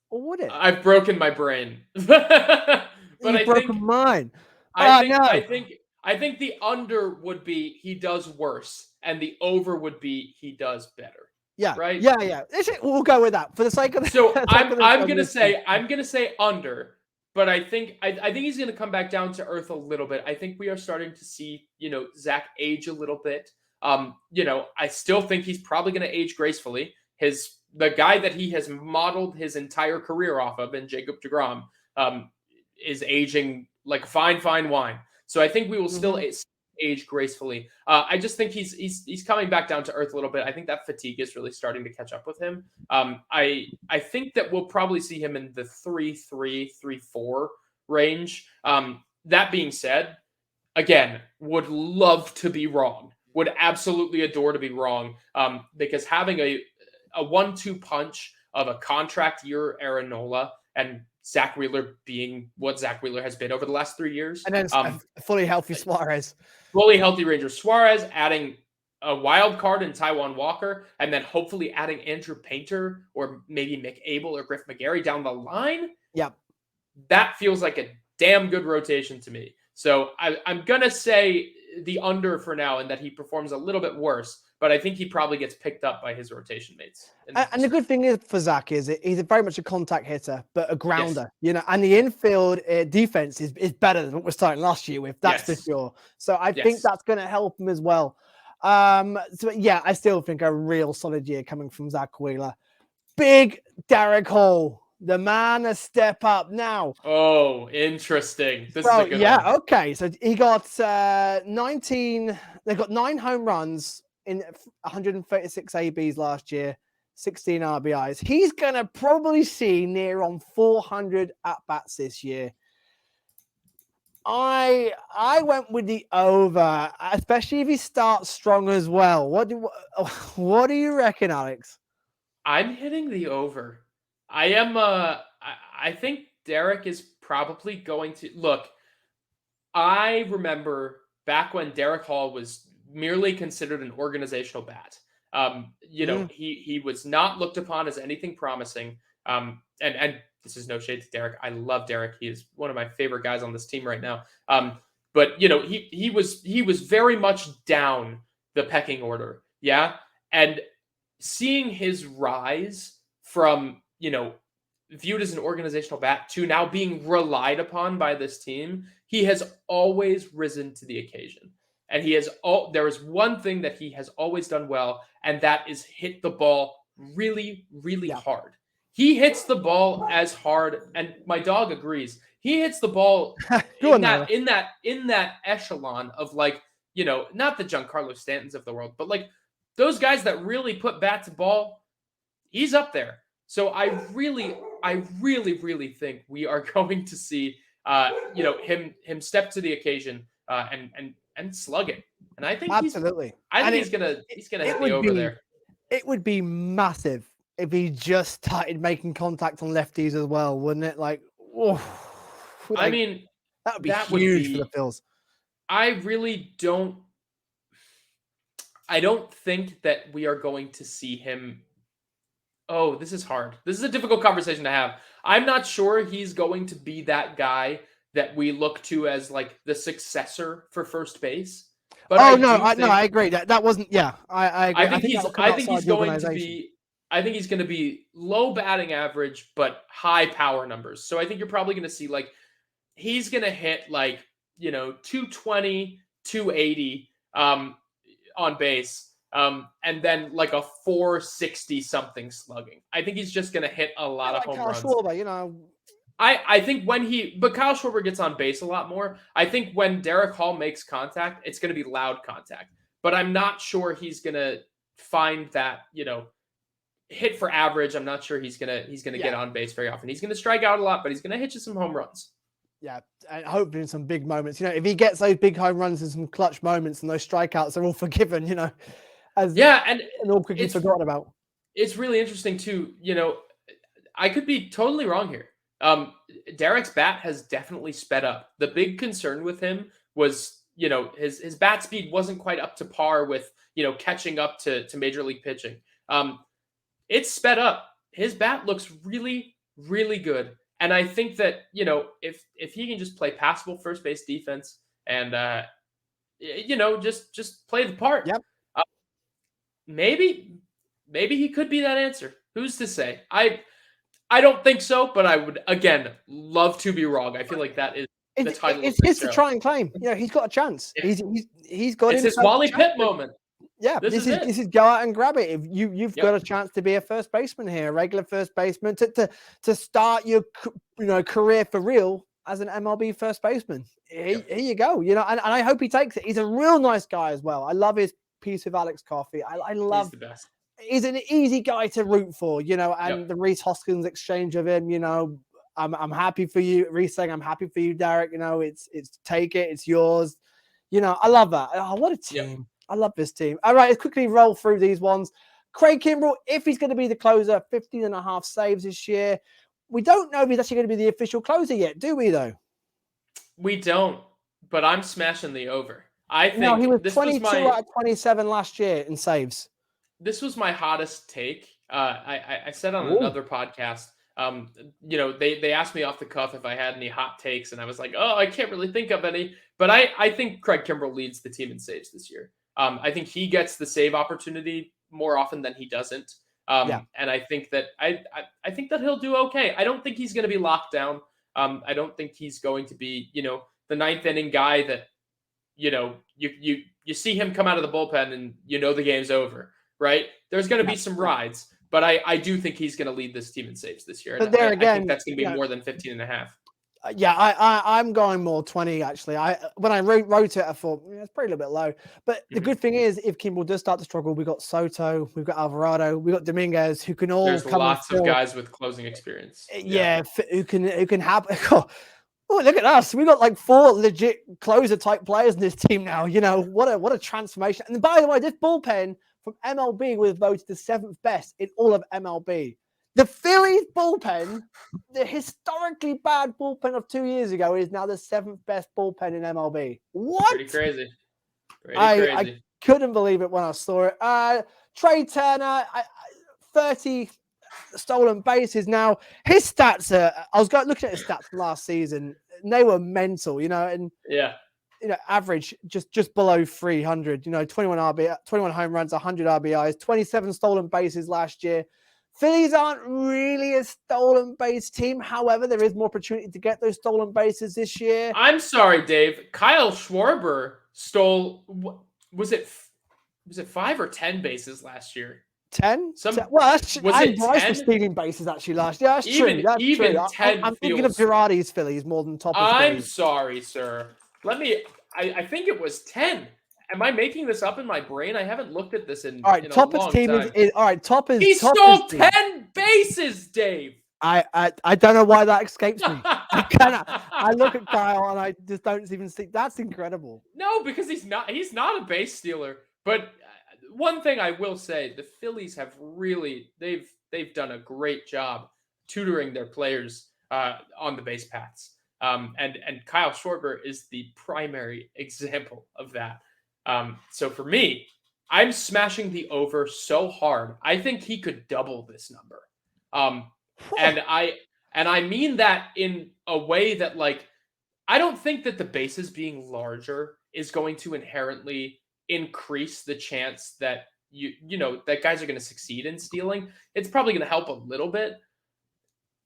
Or would it? I've broken my brain. But You've broken mine. I think the under would be he does worse, and the over would be he does better. Yeah. Right? Yeah. We'll go with that for the sake of the So I'm gonna say under, but I think he's gonna come back down to earth a little bit. I think we are starting to see, Zach age a little bit. I still think he's probably going to age gracefully. The guy that he has modeled his entire career off of, and Jacob deGrom, is aging like fine wine. So I think we will still age gracefully. I just think he's coming back down to earth a little bit. I think that fatigue is really starting to catch up with him. I think that we'll probably see him in the 3.3, 3.4 range. That being said, again, would love to be wrong. Would absolutely adore to be wrong, because having a 1-2 punch of a contract year Aaron Nola and Zach Wheeler being what Zach Wheeler has been over the last 3 years. And then fully healthy Suarez. Fully healthy Ranger Suarez, adding a wild card in Taijuan Walker, and then hopefully adding Andrew Painter or maybe Mick Abel or Griff McGarry down the line, Yep. that feels like a damn good rotation to me. So I'm going to say the under for now, and that he performs a little bit worse, but I think he probably gets picked up by his rotation mates. And the good thing is for Zach is he's very much a contact hitter, but a grounder, Yes. and the infield defense is better than what we're starting last year with. That's for sure. So I think that's going to help him as well. So yeah, I still think a real solid year coming from Zach Wheeler. Big Derek Hall, the man a step up now. Oh, interesting. This is a good one. Okay. So he got 19. They got 9 home runs in 136 ABs last year, 16 RBIs. He's gonna probably see near on 400 at bats this year. I went with the over, especially if he starts strong as well. What do you reckon, Alex? I'm hitting the over. I am. I think Derek is probably going to look. I remember back when Derek Hall was merely considered an organizational bat. He was not looked upon as anything promising. And this is no shade to Derek. I love Derek. He is one of my favorite guys on this team right now. But he was very much down the pecking order. Yeah. And seeing his rise from, viewed as an organizational bat to now being relied upon by this team, he has always risen to the occasion. And there is one thing that he has always done well, and that is hit the ball really, really hard. He hits the ball as hard, and my dog agrees. He hits the ball in that echelon of not the Giancarlo Stantons of the world, but like those guys that really put bat to ball. He's up there. So I really, really think we are going to see him step to the occasion and slug it. And I think absolutely. he's gonna hit the over there. It would be massive if he just started making contact on lefties as well, wouldn't it? That would be huge for the Phils. I don't think that we are going to see him. Oh, this is hard. This is a difficult conversation to have. I'm not sure he's going to be that guy that we look to as like the successor for first base. But I agree. That wasn't. Yeah, I agree. I think he's going to be low batting average, but high power numbers. So I think you're probably going to see he's going to hit 220, 280 on base. And then a 460 something slugging. I think he's just going to hit a lot of home runs. Schwarber, I think but Kyle Schwarber gets on base a lot more. I think when Derek Hall makes contact, it's going to be loud contact. But I'm not sure he's going to find that, hit for average. I'm not sure he's going to get on base very often. He's going to strike out a lot, but he's going to hit you some home runs. Yeah, and hopefully in some big moments. If he gets those big home runs and some clutch moments and those strikeouts are all forgiven, and all quickly forgotten about. It's really interesting too. I could be totally wrong here. Derek's bat has definitely sped up. The big concern with him was, his bat speed wasn't quite up to par with, catching up to major league pitching. It's sped up. His bat looks really, really good. And I think that, if he can just play passable first base defense and, just play the part. Yep. Maybe he could be that answer. Who's to say? I don't think so, but I would, again, love to be wrong. I feel like that is the title. It's his to try and claim. He's got a chance. Yeah. He's got. It's his Wally Pitt moment. Yeah, this is go out and grab it. If you've got a chance to be a first baseman here, a regular first baseman, to start your career for real as an MLB first baseman. Here you go. And I hope he takes it. He's a real nice guy as well. I love his piece with Alex Coffey. I love. He's the best. He's an easy guy to root for, and the Rhys Hoskins exchange of him, I'm happy for you. Rhys saying, I'm happy for you, Derek. It's take it. It's yours. I love that. Oh, what a team. Yep. I love this team. All right, let's quickly roll through these ones. Craig Kimbrell, if he's going to be the closer, 15.5 saves this year. We don't know if he's actually going to be the official closer yet, do we, though? We don't, but I'm smashing the over. I No, he think was this was 22 my out of 27 last year in saves. hottest take. I said on Ooh. another podcast, they asked me off the cuff if I had any hot takes, and I was like, oh, I can't really think of any. But I think Craig Kimbrell leads the team in saves this year. I think he gets the save opportunity more often than he doesn't. Yeah. And I think that I think that he'll do okay. I don't think he's going to be locked down. I don't think he's going to be, the ninth inning guy that, you see him come out of the bullpen and the game's over, right? There's going to be some rides, but I do think he's going to lead this team in saves this year. But And there I again, think that's going to be more than 15 and a half. Yeah, I'm going more 20 actually. When I wrote it, I thought it's probably a little bit low. But the good thing is, if Kimbrel does start to struggle, we've got Soto, we've got Alvarado, we've got Dominguez, who can all There's come lots and of fill. guys with closing experience. Yeah, who can have. Oh, look at us! We got like 4 legit closer type players in this team now. What a transformation! And by the way, this bullpen from MLB was voted the 7th best in all of MLB. The Phillies bullpen, the historically bad bullpen of 2 years ago, is now the 7th best bullpen in MLB. What? Pretty crazy. I couldn't believe it when I saw it. Trey Turner, 30 stolen bases. Now, his stats I was looking at his stats from last season, and they were mental, and average just below 300, 21 home runs, 100 RBIs, 27 stolen bases last year. Phillies aren't really a stolen base team. However, there is more opportunity to get those stolen bases this year. I'm sorry, Dave. Kyle Schwarber stole, was it 5 or 10 bases last year? 10? Well, that's was and it Bryce 10? Was stealing bases actually last year. That's Even, true. That's even true. 10 I'm thinking of Girardi's Phillies more than Topper's I'm Phillies. sorry, sir. I think it was 10. Am I making this up in my brain? I haven't looked at this in, all right, in Topper's a long team time. is all right. Topper's He stole 10 bases, Dave. I don't know why that escapes me. I look at Kyle and I just don't even see. That's incredible. No, because he's not a base stealer. But one thing I will say, the Phillies have really they've done a great job tutoring their players on the base paths. And Kyle Schwarber is the primary example of that. So for me, I'm smashing the over so hard. I think he could double this number. And I mean that in a way that, like, I don't think that the bases being larger is going to inherently increase the chance that that guys are going to succeed in stealing. It's probably going to help a little bit.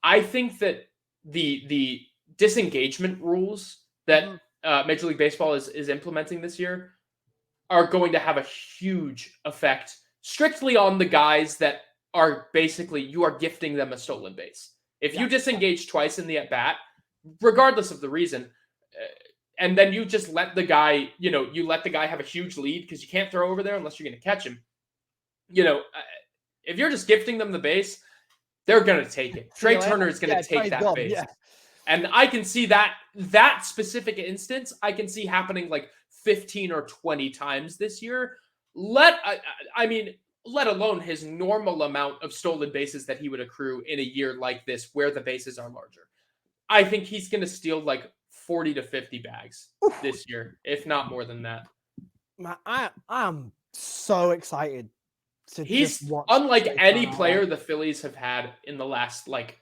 I think that the disengagement rules that Major League Baseball is implementing this year are going to have a huge effect strictly on the guys that are basically, you are gifting them a stolen base. If you disengage twice in the at-bat, regardless of the reason, and then you just let the guy, you let the guy have a huge lead because you can't throw over there unless you're going to catch him. If you're just gifting them the base, they're going to take it. Trey Turner is going to take that base. Yeah. And I can see that specific instance, I can see happening like 15 or 20 times this year. Let alone his normal amount of stolen bases that he would accrue in a year like this where the bases are larger. I think he's going to steal like 40 to 50 bags this year, if not more than that. I'm so excited. He's unlike any player the Phillies have had in the last like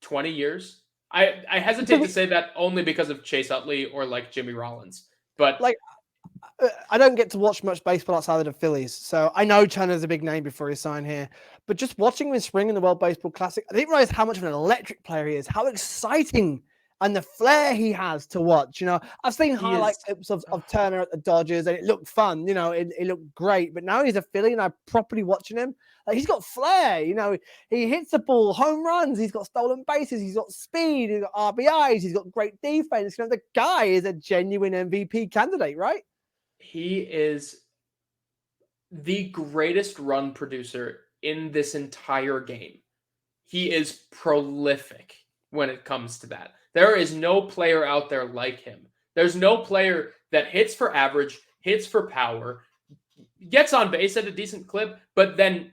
20 years. I hesitate to say that only because of Chase Utley or like Jimmy Rollins, but like I don't get to watch much baseball outside of the Phillies, so I know Turner's a big name before he signed here. But just watching him in spring in the World Baseball Classic, I didn't realize how much of an electric player he is, how exciting and the flair he has to watch. I've seen highlight clips of Turner at the Dodgers, and it looked fun. It looked great. But now he's a Philly, and I'm properly watching him. Like, he's got flair. He hits the ball, home runs. He's got stolen bases. He's got speed. He's got RBIs. He's got great defense. The guy is a genuine MVP candidate, right? He is the greatest run producer in this entire game. He is prolific when it comes to that. There is no player out there like him. There's no player that hits for average, hits for power, gets on base at a decent clip, but then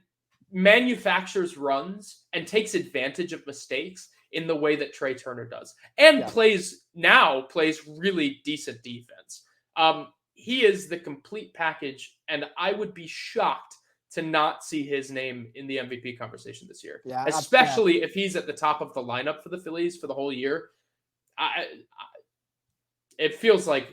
manufactures runs and takes advantage of mistakes in the way that Trey Turner does. And plays really decent defense. he is the complete package, and I would be shocked to not see his name in the MVP conversation this year, Yeah, especially if he's at the top of the lineup for the Phillies for the whole year. It feels like,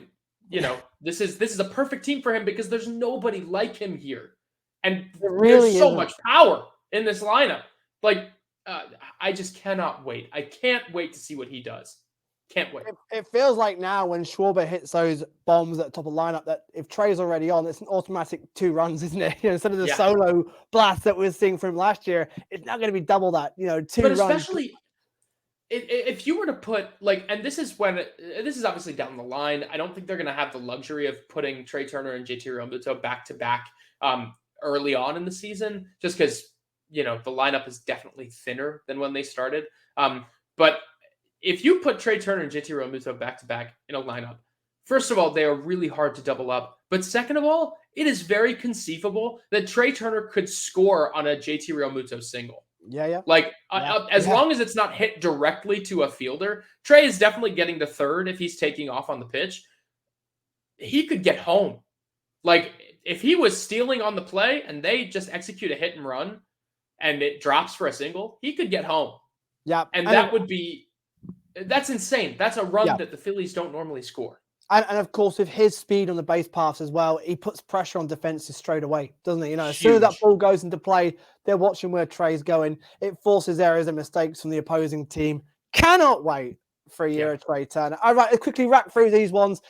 this is a perfect team for him because there's nobody like him here, and really there's so isn't. much power in this lineup. Like, I just cannot wait. I can't wait to see what he does. Can't wait. It feels like now when Schwarber hits those bombs at the top of the lineup that if Trey's already on, it's an automatic 2 runs, isn't it? Instead of the solo blast that we were seeing from him last year, it's now going to be double that, 2 but runs. Especially if you were to put and this is obviously down the line. I don't think they're going to have the luxury of putting Trey Turner and JT Realmuto back to back early on in the season, just because the lineup is definitely thinner than when they started. But if you put Trey Turner and JT Realmuto back to back in a lineup, first of all, they are really hard to double up. But second of all, it is very conceivable that Trey Turner could score on a JT Realmuto single. Yeah. As long as it's not hit directly to a fielder, Trey is definitely getting to third if he's taking off on the pitch. He could get home. Like, if he was stealing on the play and they just execute a hit and run and it drops for a single, he could get home. Yeah. And that's insane. That's a run that the Phillies don't normally score. And of course, with his speed on the base paths as well, he puts pressure on defenses straight away, doesn't he? As soon as that ball goes into play, they're watching where Trey's going. It forces errors and mistakes from the opposing team. Cannot wait for a year of Trey Turner. All right, let's quickly rack through these ones.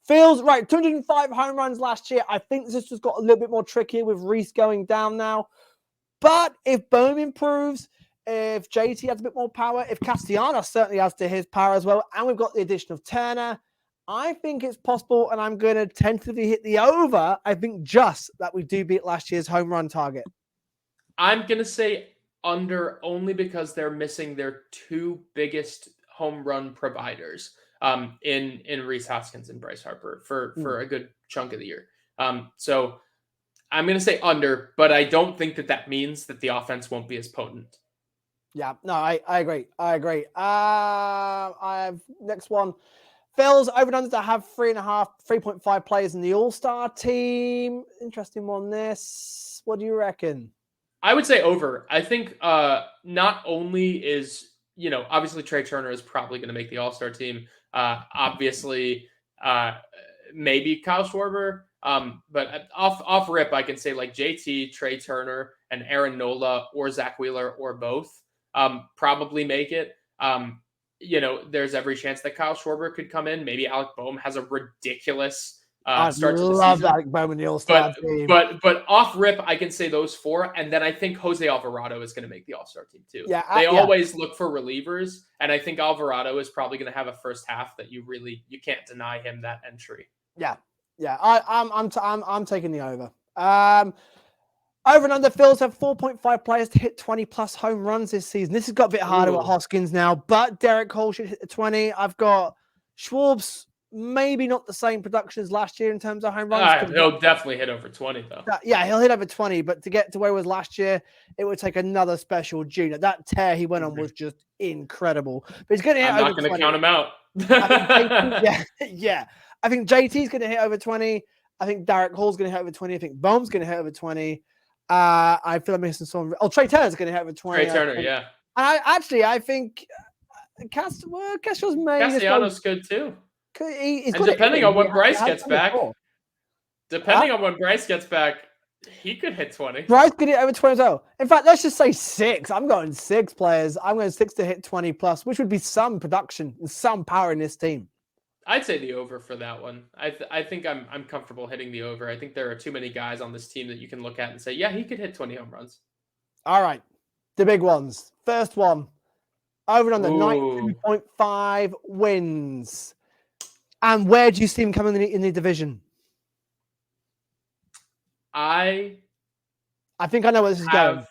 Feels right, 205 home runs last year. I think this just got a little bit more trickier with Reese going down now. But if Bohm improves, if JT has a bit more power, if Castellanos certainly adds to his power as well, and we've got the addition of Turner, I think it's possible, and I'm going to tentatively hit the over. I think just that we do beat last year's home run target. I'm going to say under only because they're missing their 2 biggest home run providers in Rhys Hoskins and Bryce Harper for a good chunk of the year. So I'm going to say under, but I don't think that means that the offense won't be as potent. Yeah, no, I agree. I have next one. Phil's over and under to have 3.5 players in the All-Star team. Interesting one, this. What do you reckon? I would say over. I think not only is, obviously Trey Turner is probably going to make the All-Star team. Obviously, maybe Kyle Schwarber. But off rip, I can say like JT, Trey Turner, and Aaron Nola or Zach Wheeler or both probably make it. There's every chance that Kyle Schwarber could come in. Maybe Alec Bohm has a ridiculous start to the season. I love Alec Bohm in the All-Star team. But off rip, I can say those 4, and then I think Jose Alvarado is going to make the All-Star team too. Yeah, they always look for relievers, and I think Alvarado is probably going to have a first half that you can't deny him that entry. Yeah. I'm taking the over. Over and under, Phils have 4.5 players to hit 20 plus home runs this season. This has got a bit harder with Hoskins now, but Derek Cole should hit the 20. I've got Schwarb's maybe not the same production as last year in terms of home runs. He'll definitely hit over 20 though. Yeah, he'll hit over 20, but to get to where he was last year, it would take another special junior. That tear he went on was just incredible. But he's going to hit over 20. I'm not going to count him out. I think JT's going to hit over 20. I think Derek Hall's going to hit over 20. I think Bohm's going to hit over 20. I feel I'm missing someone. Trey Turner's going to hit over 20. Trey Turner, yeah. And I think Castellanos may. Castellanos good too. He's and depending on when Bryce gets back, he could hit 20. Bryce could hit over 20 as well. In fact, let's just say 6. I'm going 6 players. I'm going 6 to hit 20 plus, which would be some production and some power in this team. I'd say the over for that one. I think I'm comfortable hitting the over. I think there are too many guys on this team that you can look at and say, yeah, he could hit 20 home runs. All right. The big ones. First one. Over on the 92.5 wins. And where do you see him coming in the division? I think I know where this is going.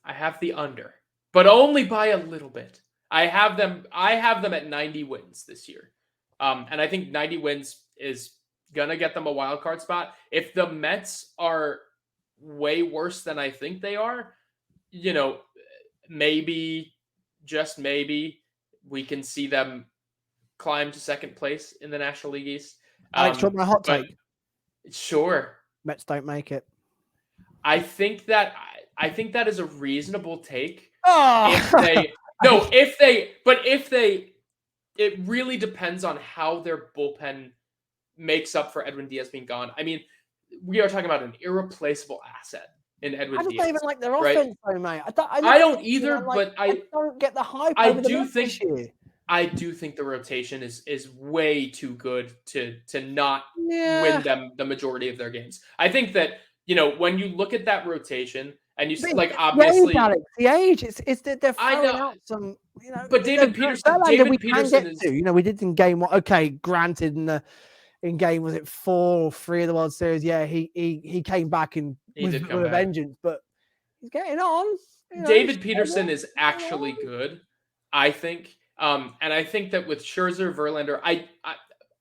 I have the under, but only by a little bit. I have them at 90 wins this year. And I think 90 wins is going to get them a wild card spot. If the Mets are way worse than I think they are, maybe, just maybe, we can see them climb to second place in the National League East. Alex, do you want my hot take? Sure. Mets don't make it. I think that is a reasonable take. Oh! It really depends on how their bullpen makes up for Edwin Diaz being gone. I mean, we are talking about an irreplaceable asset in Edwin Diaz. I don't even like their offense, though, mate. I don't either, but I don't get the hype. I over the do Mets think this year. I do think the rotation is way too good to not win them the majority of their games. I think that, when you look at that rotation and you see, like, obviously the age, it's that they're throwing out some, but David Peterson is, we did in game one. Okay, granted, in game, was it 4 or 3 of the World Series? Yeah, he came back with a vengeance, but he's getting on. David Peterson is actually good, I think. And I think that with Scherzer, Verlander, I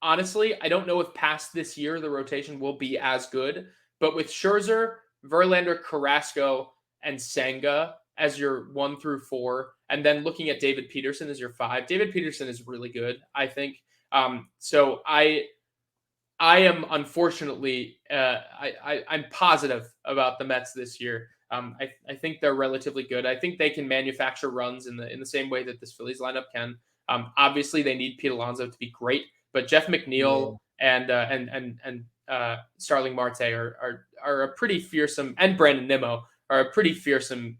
honestly, I don't know if past this year the rotation will be as good, but with Scherzer, Verlander, Carrasco, and Senga as your 1 through 4, and then looking at David Peterson as your 5, David Peterson is really good, I think. So I am unfortunately, I'm positive about the Mets this year. I think they're relatively good. I think they can manufacture runs in the same way that this Phillies lineup can. Obviously, they need Pete Alonso to be great, but Jeff McNeil and Starling Marte are a pretty fearsome, and Brandon Nimmo are a pretty fearsome,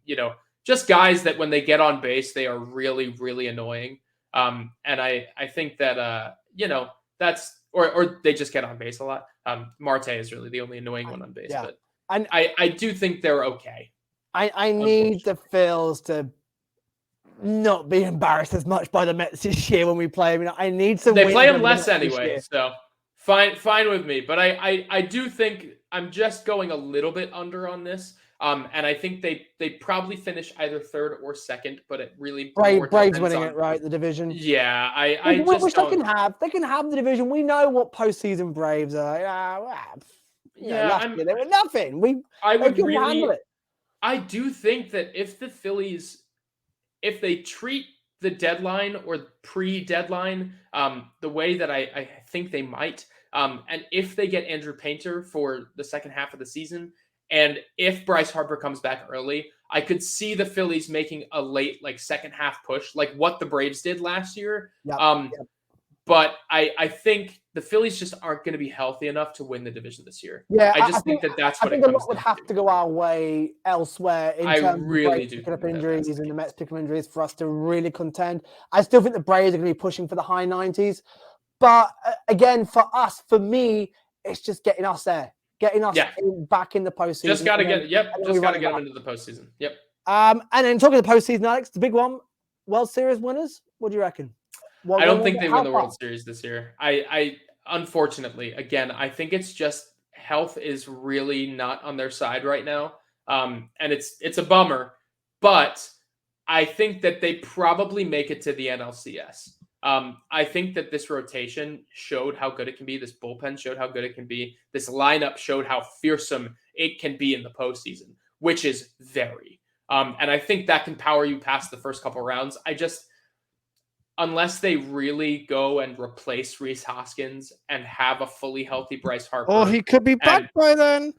just guys that when they get on base, they are really, really annoying. And I think that that's or they just get on base a lot. Marte is really the only annoying one on base, but I do think they're okay. I need the Phils to not be embarrassed as much by the Mets this year when we play. I mean, I need some. They play them less anyway, so fine with me. But I do think I'm just going a little bit under on this. And I think they probably finish either 3rd or 2nd, but it really Braves winning it, right? The division. Yeah, which they can have. They can have the division. We know what postseason Braves are. Last year they were nothing. I do think that if the Phillies, if they treat the deadline or pre-deadline the way that I think they might, and if they get Andrew Painter for the second half of the season, and if Bryce Harper comes back early, I could see the Phillies making a late, second half push, like what the Braves did last year. But I think the Phillies just aren't going to be healthy enough to win the division this year. Yeah, I think that's what it comes down to. I think a lot would have to go our way elsewhere in terms of picking up injuries and the Mets picking up injuries for us to really contend. I still think the Braves are going to be pushing for the high 90s. But again, for me, it's just getting us there. Getting us back in the postseason. Just got to get them into the postseason. Yep. And then talking of the postseason, Alex, the big one, World Series winners. What do you reckon? I don't think they win the World Series this year. I unfortunately, again, I think it's just health is really not on their side right now. And it's a bummer, but I think that they probably make it to the NLCS. I think that this rotation showed how good it can be. This bullpen showed how good it can be. This lineup showed how fearsome it can be in the postseason, which is very. And I think that can power you past the first couple rounds. Unless they really go and replace Rhys Hoskins and have a fully healthy Bryce Harper. Oh, he could be back by then.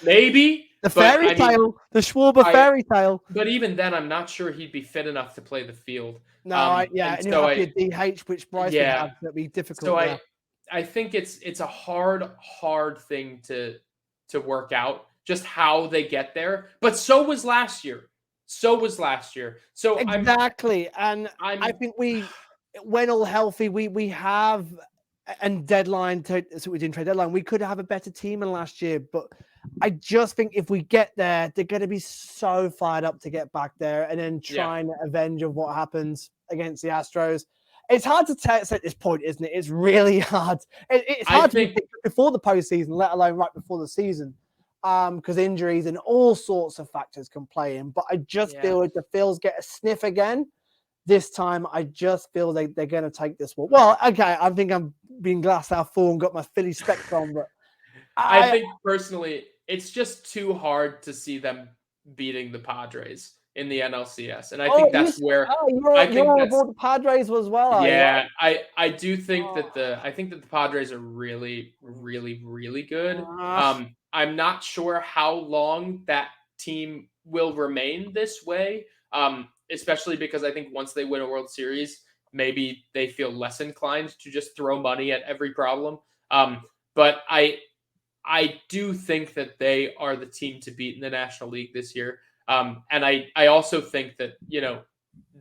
Maybe. The fairy tale. The Schwarber fairy tale. But even then, I'm not sure he'd be fit enough to play the field. No, and he'll have a DH, which Bryce would have. That'd be difficult. So I think it's a hard thing to work out, just how they get there. But so was last year. So exactly, I think when all healthy, we have and deadline. So we didn't trade deadline. We could have a better team than last year, but I just think if we get there, they're going to be so fired up to get back there and then try and avenge of what happens against the Astros. It's hard to tell at this point, isn't it? It's really hard. It's hard to think before the postseason, let alone right before the season. Because injuries and all sorts of factors can play in. But I just feel like the Phils get a sniff again. This time, I just feel they're going to take this one. Well, okay, I think I'm being glass half full and got my Philly specs on, but I think personally, it's just too hard to see them beating the Padres in the NLCS, and I think that's where I think you're that's aboard the Padres as well. Are you? yeah. I do think that Oh. I think that the Padres are really really really good. Ah. I'm not sure how long that team will remain this way. Especially because I think once they win a World Series, maybe they feel less inclined to just throw money at every problem. But I do think that they are the team to beat in the National League this year. And I also think that,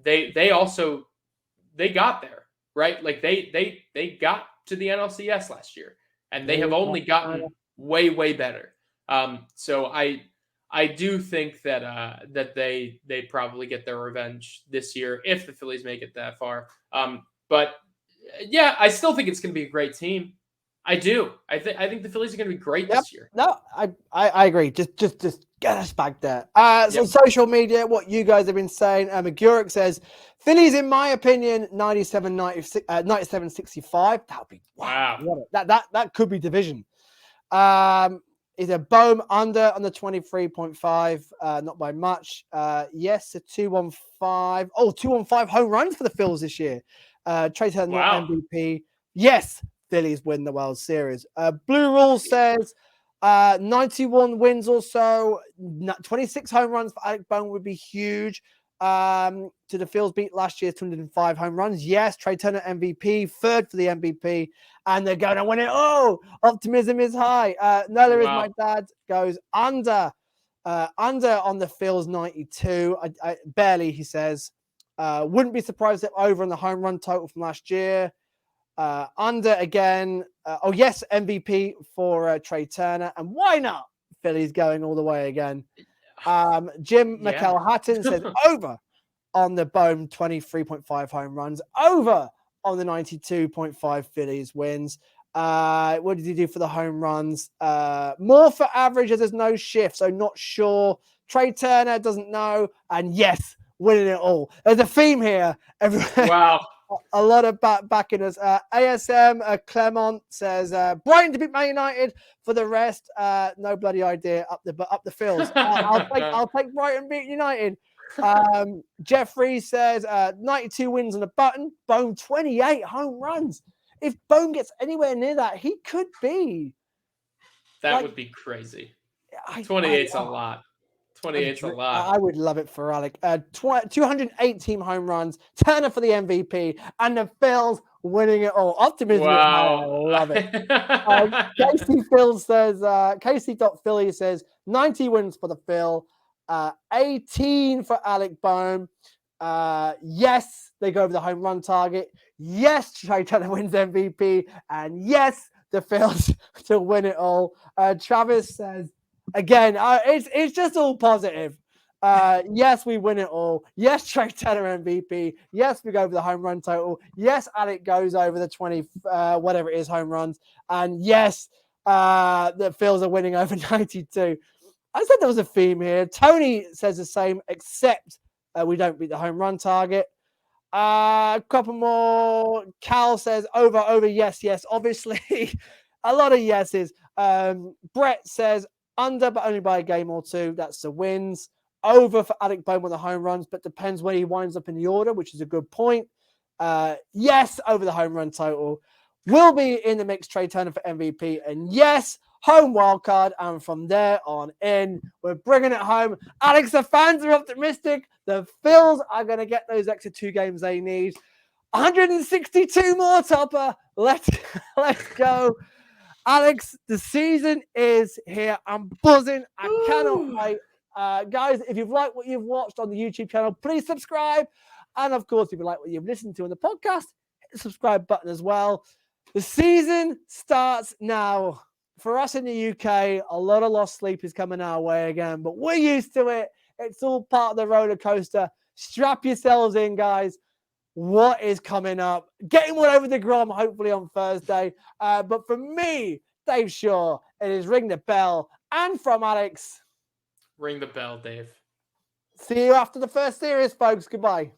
they also they got there, right? Like they got to the NLCS last year, and they have only gotten way better. So I do think that that they probably get their revenge this year if the Phillies make it that far. But yeah, I still think it's going to be a great team. I do. I think the Phillies are going to be great Yep. this year. No, I agree. Just get us back there. So Yep. social media, what you guys have been saying. McGurk says, Phillies, in my opinion, 97-65. That would be Wow. That could be division. Is a Bohm under on the 23.5, not by much. Yes, a 215. Oh, 215 home runs for the Phils this year. Trey Turner, not MVP. Yes, Phillies win the World Series. Blue Rule says 91 wins or so. 26 home runs for Alec Bohm would be huge. To the Phils beat last year's 205 home runs. Yes, Trey Turner MVP, third for the MVP, and they're going to win it. Oh, optimism is high. Nola is my dad, goes under on the Phils 92. I barely, he says. Wouldn't be surprised if over on the home run total from last year. Under again. Oh, yes, MVP for Trey Turner. And why not? Phillies going all the way again. Jim McElhatton says over on the Bohm 23.5 home runs, over on the 92.5 Phillies wins. What did he do for the home runs? More for average as there's no shift, so not sure. Trey Turner doesn't know. And yes, winning it all. There's a theme here. Wow. A lot of backing us. ASM Clement says Brighton to beat Man United. For the rest, no bloody idea. Up the Phils. I'll take Brighton beating United. Jeffrey says 92 wins on the button. Bohm 28 home runs. If Bohm gets anywhere near that, he could be. That would be crazy. 28's a lot. 28's a lot. I would love it for Alec. 218 home runs, Turner for the MVP, and the Phils winning it all. Optimism. Wow. I love it. Casey Phil says, Casey.Philly says 90 wins for the Phil, 18 for Alec Bohm. Yes, they go over the home run target. Yes, Trey Turner wins MVP. And yes, the Phils to win it all. Travis says, again, it's just all positive. Yes, we win it all. Yes, Trey Turner MVP. Yes, we go over the home run total. Yes, Alec goes over the 20, whatever it is, home runs. And yes, the Phils are winning over 92. I said there was a theme here. Tony says the same, except we don't beat the home run target. A couple more. Cal says over, yes, obviously. A lot of yeses. Brett says under, but only by a game or two. That's the wins. Over for Alec Bohm with the home runs, but depends where he winds up in the order, which is a good point. Yes, over the home run total. Will be in the mix, Trey Turner for MVP. And yes, home wildcard. And from there on in, we're bringing it home. Alex, the fans are optimistic. The Phils are going to get those extra 2 games they need. 162 more, Topper. Let's go. Alex, the season is here. I'm buzzing. I cannot wait. Guys, if you've liked what you've watched on the YouTube channel, please subscribe. And of course, if you like what you've listened to on the podcast, hit the subscribe button as well. The season starts now. For us in the UK, a lot of lost sleep is coming our way again, but we're used to it. It's all part of the roller coaster. Strap yourselves in, guys. What is coming up? Getting one over the Grom, hopefully on Thursday. But for me, Dave Shaw, it is Ring the Bell. And from Alex, ring the bell, Dave. See you after the first series, folks. Goodbye.